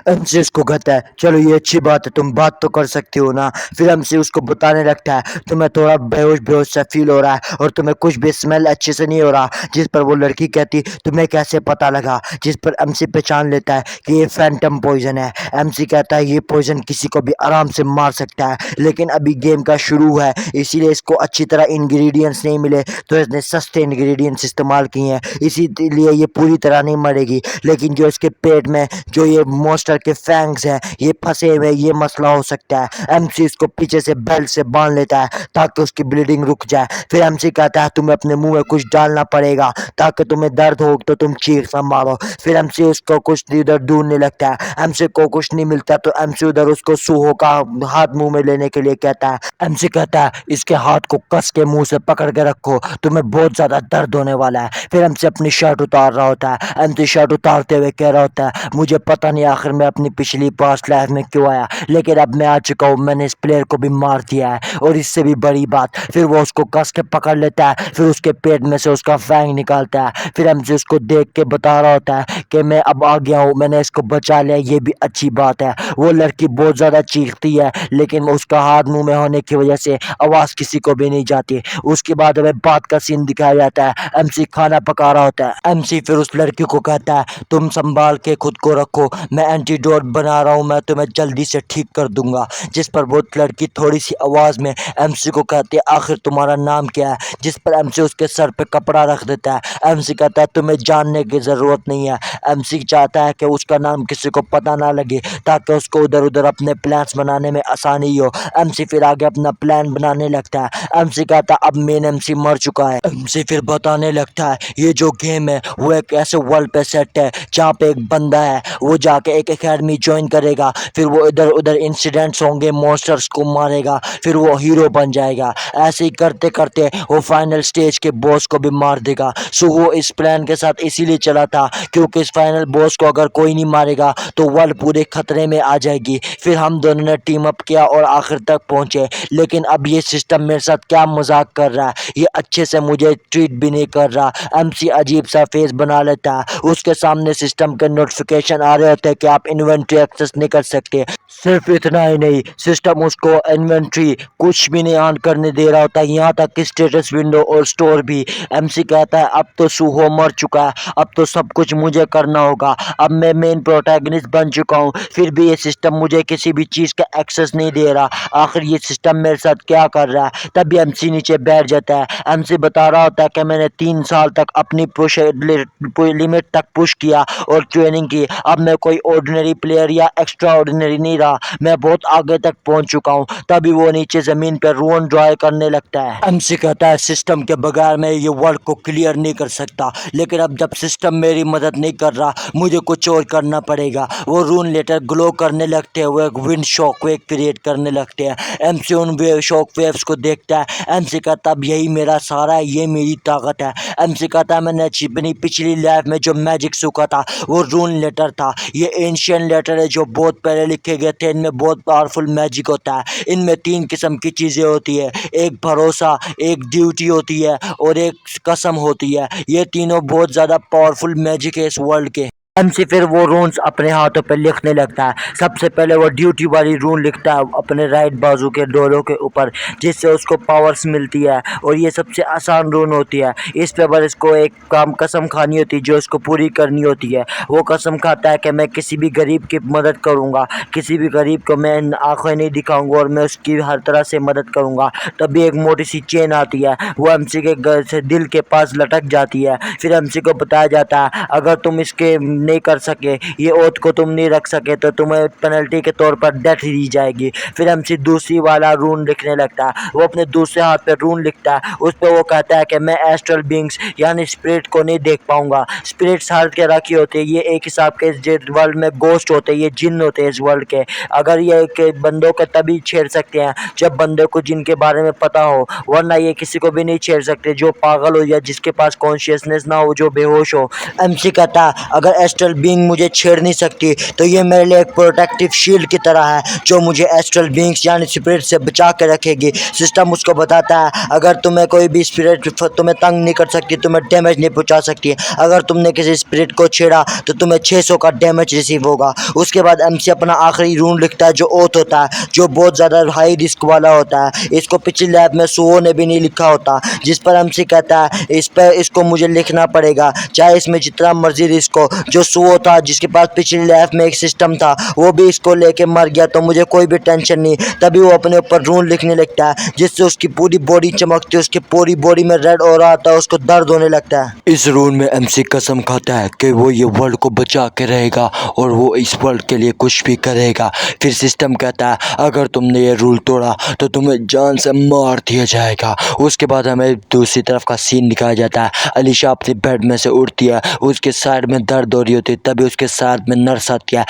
एमसी उसको कहता है चलो ये अच्छी बात है, तुम बात तो कर सकती हो ना। फिर एमसी उसको बताने लगता है तुम्हें थोड़ा बेहोश बेहोश सा फील हो रहा है और तुम्हें कुछ भी स्मेल अच्छे से नहीं हो रहा। जिस पर वो लड़की कहती तुम्हें कैसे पता लगा। जिस पर एमसी पहचान लेता है कि ये फैंटम पॉइजन है। एमसी कहता है ये पॉइजन किसी को भी आराम से मार सकता है, लेकिन अभी गेम का शुरू है इसीलिए इसको अच्छी तरह इंग्रेडिएंट्स नहीं मिले तो इसने सस्ते इंग्रेडिएंट्स इस्तेमाल किए हैं, इसीलिए ये पूरी तरह नहीं मरेगी। लेकिन जो इसके पेट में जो ये मॉन्स्टर के फैंग्स हैं ये फंसे हुए, ये मसला हो सकता है। एमसी इसको पीछे से बेल्ट से बांध लेता है ताकि उसकी ब्लीडिंग रुक जाए। फिर एमसी कहता है तुम्हें अपने मुंह में कुछ डालना पड़ेगा ताकि तुम्हें दर्द हो तो तुम चीख ना मारो। फिर एमसी उसको कुछ इधर ढूंढने लगता है। एमसी को कुछ नहीं मिलता तो एमसी उधर उसको सूहो का हाथ मुंह में लेने के लिए कहता है। एमसी कहता है इसके हाथ को कस के मुंह से पकड़ के रखो, तुम्हें बहुत ज्यादा दर्द होने वाला है। फिर एमसी अपनी शर्ट उतार रहा होता है। एमसी शर्ट उतारते हुए कह रहा होता है मुझे पता नहीं आखिर मैं अपनी पिछली पास्ट लाइफ में क्यों आया, लेकिन अब मैं आ चुका हूँ, मैंने इस प्लेयर को भी मार दिया है और इससे भी बड़ी बात। फिर वो उसको कस के पकड़ लेता है, फिर उसके पेट में से उसका फैंग निकालता है। फिर एमसी उसको देख के बता रहा होता है कि मैं अब आ गया हूँ, मैंने इसको बचा लिया, ये भी अच्छी बात है। वो लड़की बहुत ज्यादा चीखती है लेकिन उसका हाथ मुंह में होने की वजह से आवाज किसी को भी नहीं जाती। उसके बाद हमें बात का सीन दिखाया जाता है। एमसी खाना पका रहा होता है। एमसी फिर उस लड़की को कहता है तुम संभाल के खुद को रखो, मैं एंटीडोट बना रहा हूँ, मैं तुम्हें जल्दी से ठीक कर दूंगा। जिस पर वो लड़की थोड़ी सी आवाज़ में एमसी को कहती है, आखिर तुम्हारा नाम क्या है? जिस पर एमसी उसके सर पे कपड़ा रख देता है। एमसी कहता है, तुम्हें जानने की ज़रूरत नहीं है। एमसी चाहता है कि उसका नाम किसी को पता ना लगे, ताकि उसको उधर उधर अपने प्लान्स बनाने में आसानी हो। एमसी फिर आगे अपना प्लान बनाने लगता है। एमसी कहता है, अब मेन एमसी मर चुका है। एमसी फिर बताने लगता है, ये जो गेम है वो एक ऐसे वर्ल्ड पे सेट है जहाँ पे एक बंदा है, वो जाके एक एकेडमी ज्वाइन करेगा, फिर वो इधर उधर इंसिडेंट्स होंगे, मॉन्स्टर्स को मारेगा, फिर वो हीरो बन जाएगा। ऐसे ही करते करते वो फाइनल स्टेज के बॉस को भी मार देगा। सो वो इस प्लान के साथ इसीलिए चला था क्योंकि इस फाइनल बॉस को अगर कोई नहीं मारेगा तो वर्ल्ड पूरे खतरे में आ जाएगी। फिर हम दोनों ने टीम अप किया और आखिर तक पहुंचे। लेकिन अब ये सिस्टम मेरे साथ क्या मजाक कर रहा है, ये अच्छे से मुझे ट्रीट भी नहीं कर रहा। एमसी अजीब सा फेस बना लेता है, उसके सामने सिस्टम के नोटिफिकेशन आ रहे होते हैं कि आप इन्वेंट्री एक्सेस नहीं कर सकते। सिर्फ इतना ही नहीं, सिस्टम उसको इन्वेंट्री कुछ भी नहीं ऑन करने दे रहा होता, यहाँ तक कि स्टेटस विंडो और स्टोर भी। एमसी कहता है, अब तो सूहो मर चुका है, अब तो सब कुछ मुझे करना होगा, अब मैं मेन प्रोटैगनिस्ट बन चुका हूँ, फिर भी ये सिस्टम मुझे किसी भी चीज़ का एक्सेस नहीं दे रहा। आखिर ये सिस्टम मेरे साथ क्या कर रहा है? तभी एमसी नीचे बैठ जाता है। एमसी बता रहा होता है कि मैंने 3 साल तक अपनी पुश लिमिट तक पुश किया और ट्रेनिंग की, अब मैं कोई ऑर्डिनरी प्लेयर या एक्स्ट्रा ऑर्डिनरी नहीं रहा, मैं बहुत आगे तक पहुंच चुका हूं। तभी वो नीचे जमीन पर रून ड्राई करने लगता है। एमसी कहता है, सिस्टम के बगैर मैं ये वर्ल्ड को क्लियर नहीं कर सकता, लेकिन अब जब सिस्टम मेरी मदद नहीं कर रहा, मुझे कुछ और करना पड़ेगा। वो रून लेटर ग्लो करने लगते हैं, वो एक विंड शॉक वेव क्रिएट करने लगते हैं। एमसी उन शॉक वेव्स को देखता है। एमसी कहता है, अब यही मेरा सहारा है, ये मेरी ताकत है। एमसी कहता है, मैंने अपनी पिछली लाइफ में जो मैजिक सीखा था वो रून लेटर था। ये एंशियंट लेटर है जो बहुत पहले लिखे गए थे, इनमें बहुत पावरफुल मैजिक होता है। इनमें 3 किस्म की चीज़ें होती है, एक भरोसा, एक ड्यूटी होती है और एक कसम होती है। ये तीनों बहुत ज़्यादा पावरफुल मैजिक है इस वर्ल्ड के। एमसी फिर वो रून्स अपने हाथों पे लिखने लगता है। सबसे पहले वो ड्यूटी वाली रून लिखता है अपने राइट बाजू के डोलों के ऊपर, जिससे उसको पावर्स मिलती है और ये सबसे आसान रून होती है। इस पे पर इसको एक काम कसम खानी होती है जो इसको पूरी करनी होती है। वो कसम खाता है कि मैं किसी भी गरीब की मदद करूँगा, किसी भी गरीब को मैं आंखें नहीं दिखाऊंगा और मैं उसकी हर तरह से मदद करूँगा। तभी एक मोटी सी चेन आती है, वो एमसी के घर से दिल के पास लटक जाती है। फिर एमसी को बताया जाता है, अगर तुम इसके नहीं कर सके, ये ओथ को तुम नहीं रख सके, तो तुम्हें पेनल्टी के तौर पर डेथ दी जाएगी। फिर एमसी दूसरी वाला रून लिखने लगता है। वो अपने दूसरे हाथ पे रून लिखता है, उस पर वो कहता है कि मैं एस्ट्रल बींग्स यानी स्पिरिट को नहीं देख पाऊंगा। स्पिरिट्स हार के रखी होती है, ये एक हिसाब के इस वर्ल्ड में गोस्ट होते हैं, ये जिन होते हैं इस वर्ल्ड के। अगर ये के बंदों को तभी छेड़ सकते हैं जब बंदे को जिनके बारे में पता हो, वरना ये किसी को भी नहीं छेड़ सकते जो पागल हो या जिसके पास कॉन्शियसनेस ना हो, जो बेहोश हो। एमसी कहता है, अगर एस्ट्रल बीइंग मुझे छेड़ नहीं सकती तो ये मेरे लिए एक प्रोटेक्टिव शील्ड की तरह है जो मुझे एस्ट्रल बीइंग्स यानी स्पिरिट से बचा के रखेगी। सिस्टम उसको बताता है, अगर तुम्हें कोई भी स्पिरिट तुम्हें तंग नहीं कर सकती, तुम्हें डैमेज नहीं पहुंचा सकती। अगर तुमने किसी स्पिरिट को छेड़ा तो तुम्हें 600 का डैमेज रिसीव होगा। उसके बाद एमसी अपना आखिरी रून लिखता है जो ओथ होता है, जो बहुत ज़्यादा हाई रिस्क वाला होता है। इसको पिछली लैब में सुओ ने भी नहीं लिखा होता, जिस पर एमसी कहता है इसको मुझे लिखना पड़ेगा, चाहे इसमें जितना मर्जी रिस्क हो। जो सुओ था जिसके पास पिछली लाइफ में एक सिस्टम था, वो भी इसको लेके मर गया, तो मुझे कोई भी टेंशन नहीं। तभी वो अपने ऊपर रून लिखने लगता है, जिससे उसकी पूरी बॉडी चमकती है, उसकी पूरी बॉडी में रेड हो रहा था, उसको दर्द होने लगता है। इस रून में एमसी कसम खाता है कि वो ये वर्ल्ड को बचा के रहेगा और वो इस वर्ल्ड के लिए कुछ भी करेगा। फिर सिस्टम कहता है, अगर तुमने ये रूल तोड़ा तो तुम्हें जान से मार दिया जाएगा। उसके बाद हमें दूसरी तरफ का सीन दिखाया जाता है। अलीशा अपने बेड में से उठती है, उसके साइड में दर्द हो रही होती है। तभी उसके साथ में नर्स आती है।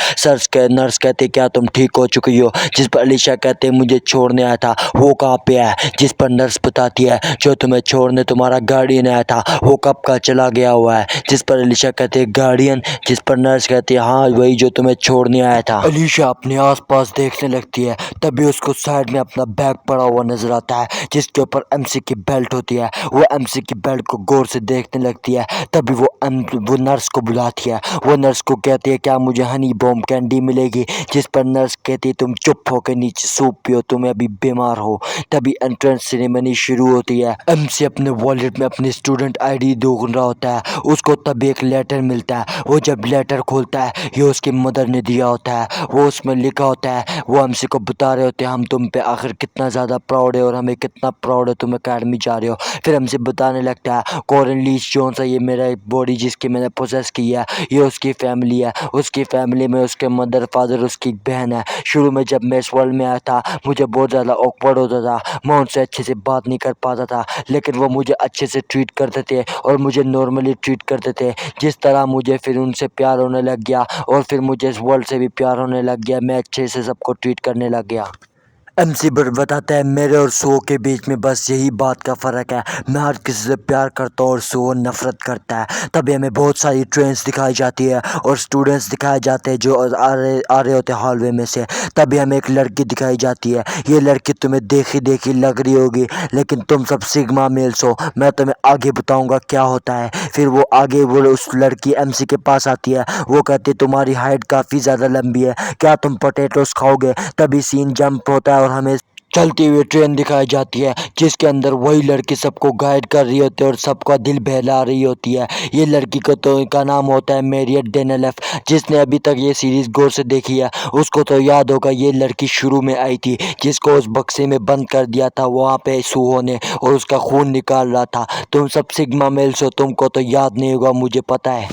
नर्स कहते, क्या तुम ठीक हो चुकी हो? जिस पर अलीशा कहते, मुझे छोड़ने आया था। वो कहाँ पे है? जिस पर नर्स बताती है, जो तुम्हें छोड़ने तुम्हारा गार्डियन आया था वो कब का चला गया हुआ है। जिस पर अलीशा कहते, गार्डियन? जिस पर नर्स कहती है, हाँ वही जो तुम्हें छोड़ने आया था। अलीशा अपने आसपास देखने लगती है, तभी उसको साइड में अपना बैग पड़ा हुआ नजर आता है जिसके ऊपर एमसी की बेल्ट होती है। वो एमसी की बेल्ट को गौर से देखने लगती है। तभी वो नर्स को बुलाती है वो नर्स को कहती है क्या मुझे हनी बॉम्ब कैंडी मिलेगी, जिस पर नर्स कहती है तुम चुप होकर नीचे सूप पियो, तुम अभी बीमार हो। तभी एंट्रेंस सेरेमनी शुरू होती है। एमसी अपने वॉलेट में अपनी स्टूडेंट आईडी ढूंढ रहा होता है, उसको तभी एक लेटर मिलता है। वो जब लेटर खोलता है ये उसकी मदर ने दिया होता है। वो उसमें लिखा होता है, वो एमसी को बता रहे होते हैं हम तुम पे आखिर कितना ज़्यादा प्राउड है और हमें कितना प्राउड है तुम अकेडमी जा रहे हो। फिर हमसे बताने लगता है कॉरन लीच जोन्स है ये मेरा बॉडी जिसकी मैंने पोजेस की है, ये उसकी फैमिली है। उसकी फैमिली में उसके मदर फादर उसकी बहन है। शुरू में जब मैं इस वर्ल्ड में आया था मुझे बहुत ज़्यादा ऑकवर्ड होता था, मैं उनसे अच्छे से बात नहीं कर पाता था, लेकिन वो मुझे अच्छे से ट्रीट करते थे और मुझे नॉर्मली ट्रीट करते थे। जिस तरह मुझे फिर उनसे प्यार होने लग गया और फिर मुझे इस वर्ल्ड से भी प्यार होने लग गया, मैं अच्छे से सबको ट्रीट करने लग गया। एमसी बट बताता है मेरे और सो के बीच में बस यही बात का फ़र्क है, मैं हर किसी से प्यार करता हूँ और सो नफ़रत करता है। तभी हमें बहुत सारी ट्रेन्स दिखाई जाती है और स्टूडेंट्स दिखाए जाते हैं जो आ रहे होते हैं हॉलवे में से। तभी हमें एक लड़की दिखाई जाती है, ये लड़की तुम्हें देखी देखी लग रही होगी लेकिन तुम सब सिग्मा मेल्स हो, मैं तुम्हें आगे बताऊंगा क्या होता है। फिर वो आगे वो उस लड़की एमसी के पास आती है, वो कहती है तुम्हारी हाइट काफ़ी ज़्यादा लंबी है, क्या तुम पोटैटोस खाओगे। तभी सीन जंप होता है और हमें चलती हुई ट्रेन दिखाई जाती है जिसके अंदर वही लड़की सबको गाइड कर रही होती है और सबका दिल बहला रही होती है। ये लड़की को तो का नाम होता है मैरियट डेनेलेफ। जिसने अभी तक ये सीरीज़ गौर से देखी है उसको तो याद होगा ये लड़की शुरू में आई थी जिसको उस बक्से में बंद कर दिया था वहाँ पे सूहो ने और उसका खून निकाल रहा था। तुम सब सिग्मा मेल्स हो, तुमको तो याद नहीं होगा मुझे पता है।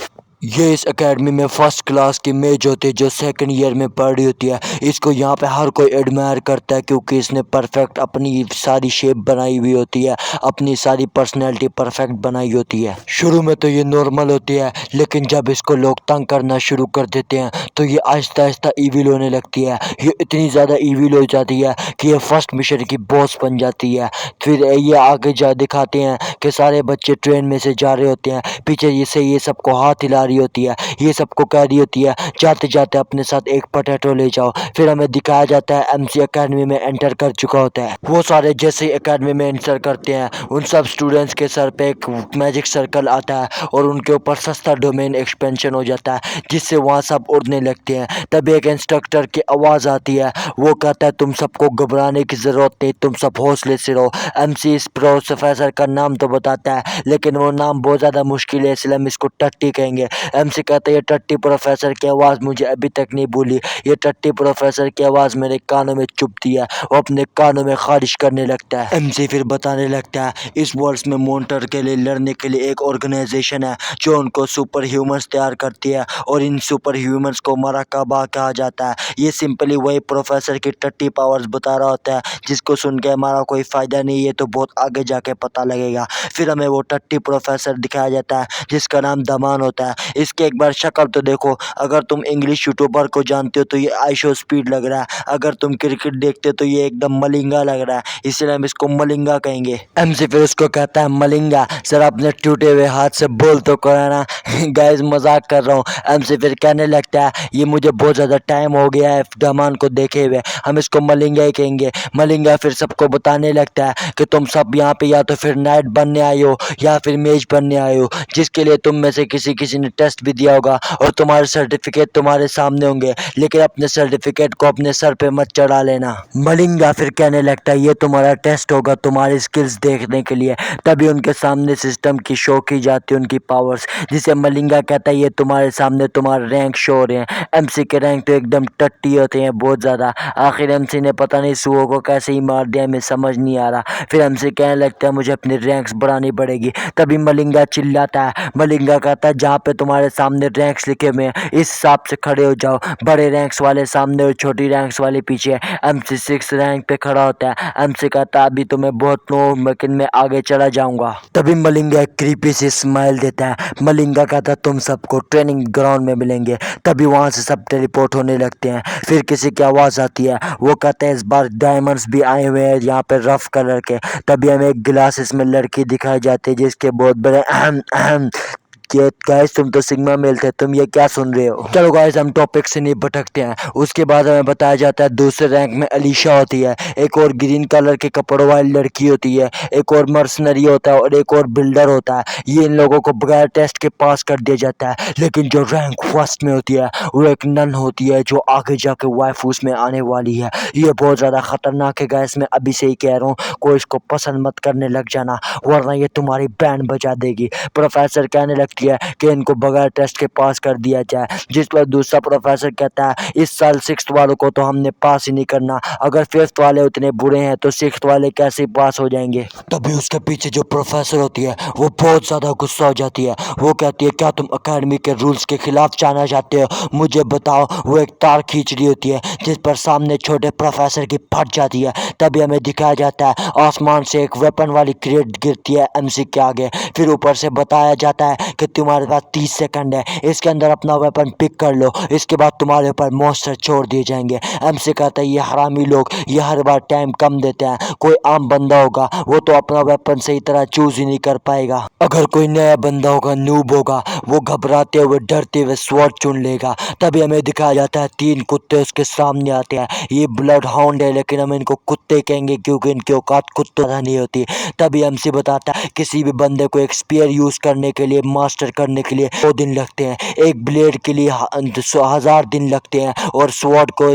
ये इस एकेडमी में फर्स्ट क्लास की मेज होती है जो सेकंड ईयर में पढ़ रही होती है। इसको यहाँ पे हर कोई एडमायर करता है क्योंकि इसने परफेक्ट अपनी सारी शेप बनाई हुई होती है, अपनी सारी पर्सनैलिटी परफेक्ट बनाई होती है। शुरू में तो ये नॉर्मल होती है लेकिन जब इसको लोग तंग करना शुरू कर देते हैं तो ये आहिस्ता आहिस्ता ईविल होने लगती है। ये इतनी ज़्यादा ईविल हो जाती है कि ये फर्स्ट मिशन की बॉस बन जाती है। फिर ये आगे जा दिखाते हैं कि सारे बच्चे ट्रेन में से जा रहे होते हैं, पीछे ये सबको हाथ हिला रही होती है, ये सबको कह रही होती है जाते जाते अपने साथ एक पोटैटो ले जाओ। फिर हमें दिखाया जाता है एमसी एकेडमी में एंटर कर चुका होता है। वो सारे जैसे ही एकेडमी में एंटर करते हैं उन सब स्टूडेंट्स के सर पे एक मैजिक सर्कल आता है और उनके ऊपर सस्ता डोमेन एक्सपेंशन हो जाता है जिससे वहाँ सब उड़ने लगते हैं। तभी एक इंस्ट्रक्टर की आवाज़ आती है, वो कहता है तुम सबको घबराने की ज़रूरत नहीं, तुम सब हौसले से रहो। एमसी इस प्रोफेसर का नाम तो बताता है लेकिन वो नाम बहुत ज़्यादा मुश्किल है इसलिए हम इसको टट्टी कहेंगे। एमसी कहता है ये टट्टी प्रोफेसर की आवाज़ मुझे अभी तक नहीं भूली, ये टट्टी प्रोफेसर की आवाज़ मेरे कानों में चुभती है, वो अपने कानों में खारिश करने लगता है। एमसी फिर बताने लगता है इस वर्ल्ड में मॉन्स्टर के लिए लड़ने के लिए एक ऑर्गेनाइजेशन है जो उनको सुपर ह्यूमंस तैयार करती है और इन सुपर ह्यूमंस को मराकाबा कहा जाता है। ये सिंपली वही प्रोफेसर की टट्टी पावर्स बता रहा होता है जिसको सुन के हमारा कोई फ़ायदा नहीं है, तो बहुत आगे जाके पता लगेगा। फिर हमें वो टट्टी प्रोफेसर दिखाया जाता है जिसका नाम दमान होता है। इसके एक बार शक्ल तो देखो, अगर तुम इंग्लिश यूट्यूबर को जानते हो तो ये आइशो स्पीड लग रहा है, अगर तुम क्रिकेट देखते हो तो ये एकदम मलिंगा लग रहा है, इसलिए हम इसको मलिंगा कहेंगे। एमसी फिर उसको कहता है मलिंगा सर अपने टूटे हुए हाथ से बोल तो करो ना गाइस मजाक कर रहा हूँ। एमसी फिर कहने लगता है ये मुझे बहुत ज़्यादा टाइम हो गया है दमान को देखे हुए, हम इसको मलिंगा ही कहेंगे। मलिंगा फिर सबको बताने लगता है कि तुम सब यहाँ पे या तो फिर नाइट बनने आए हो या फिर मेज बनने आए हो, जिसके लिए तुम में से किसी ने टेस्ट भी दिया होगा और तुम्हारे सर्टिफिकेट तुम्हारे सामने होंगे, लेकिन अपने सर्टिफिकेट को अपने सर पे मत चढ़ा लेना। मलिंगा फिर कहने लगता है ये तुम्हारा टेस्ट होगा तुम्हारी स्किल्स देखने के लिए। तभी उनके सामने सिस्टम की शो की जाती है उनकी पावर्स, जिसे मलिंगा कहता है ये तुम्हारे सामने तुम्हारे रैंक शो हो रहे हैं। एमसी के रैंक तो एकदम टट्टी होते हैं बहुत ज़्यादा। आखिर एमसी ने पता नहीं सुओ को कैसे ही मार दिया, हमें समझ नहीं आ रहा। फिर एमसी कहने लगता है मुझे अपनी रैंक्स बढ़ानी पड़ेगी। तभी मलिंगा चिल्लाता है, मलिंगा कहता है जहाँ पे तुम्हारे सामने रैंक्स लिखे हुए हैं इस हिसाब से खड़े हो जाओ, बड़े रैंक्स वाले सामने और छोटी रैंक्स वाले पीछे। एमसी 6 रैंक पे खड़ा होता है। एमसी कहता है अभी तो मैं बहुत लो हूँ लेकिन मैं आगे चला जाऊंगा। तभी मलिंगा एक क्रीपी सी स्माइल देता है। मलिंगा कहता है तुम सबको ट्रेनिंग ग्राउंड में मिलेंगे। तभी वहाँ से सब टेलीपोर्ट होने लगते हैं। फिर किसी की आवाज़ आती है, वो कहता है इस बार डायमंड्स भी आए हुए हैं यहाँ पे रफ कलर के। तभी हमें एक ग्लासेस में लड़की दिखाई जाती है जिसके बहुत बड़े कि गाइस तुम तो सिग्मा मेल थे, तुम ये क्या सुन रहे हो। चलो गाइस हम टॉपिक से नहीं भटकते हैं। उसके बाद हमें बताया जाता है दूसरे रैंक में अलीशा होती है, एक और ग्रीन कलर के कपड़ों वाली लड़की होती है, एक और मर्सनरी होता है और एक और बिल्डर होता है। ये इन लोगों को बगैर टेस्ट के पास कर दिया जाता है। लेकिन जो रैंक फर्स्ट में होती है वो एक नन होती है जो आगे जाके वाइफूस में आने वाली है। ये बहुत ज़्यादा खतरनाक है गाइस, मैं अभी से ही कह रहा हूँ, कोई इसको पसंद मत करने लग जाना वरना ये तुम्हारी बैंड बजा देगी। प्रोफेसर कहने लगती है कि इनको बगैर टेस्ट के पास कर दिया जाए, जिस पर दूसरा प्रोफेसर कहता है इस साल सिक्स्थ वालों को तो हमने पास ही नहीं करना, अगर फिफ्थ वाले उतने बुरे हैं तो सिक्स्थ वाले कैसे पास हो जाएंगे। तभी उसके पीछे जो प्रोफेसर होती है वो बहुत ज़्यादा गुस्सा हो जाती है। वो कहती है क्या तुम अकेडमी के रूल्स के खिलाफ जाना चाहते हो, मुझे बताओ। वो एक तार खींच रही होती है जिस पर सामने छोटे प्रोफेसर की फट जाती है। तभी हमें दिखाया जाता है आसमान से एक वेपन वाली क्रेट गिरती है एमसी के आगे। फिर ऊपर से बताया जाता है कि तुम्हारे पास 30 सेकंड है, इसके अंदर अपना वेपन पिक कर लो, इसके बाद तुम्हारे ऊपर मॉन्स्टर छोड़ दिए जाएंगे। एमसी कहता है ये हरामी लोग ये हर बार टाइम कम देते हैं, कोई आम बंदा होगा वो तो अपना वेपन सही तरह चूज ही नहीं कर पाएगा, अगर कोई नया बंदा होगा नूब होगा वो घबराते हुए डरते हुए स्वॉर्ड चुन लेगा। तभी हमें दिखाया जाता है 3 कुत्ते उसके सामने आते हैं। ये ब्लड हाउंड है लेकिन हम इनको कुत्ते कहेंगे क्योंकि इनकी औकात कुत्तों तरह नहीं होती। तभी एमसी बताता है किसी भी बंदे को एक स्पेयर यूज करने के लिए मास्टर करने के लिए 2 दिन लगते हैं, एक ब्लेड के लिए 1000 दिन लगते हैं और स्वॉर्ड को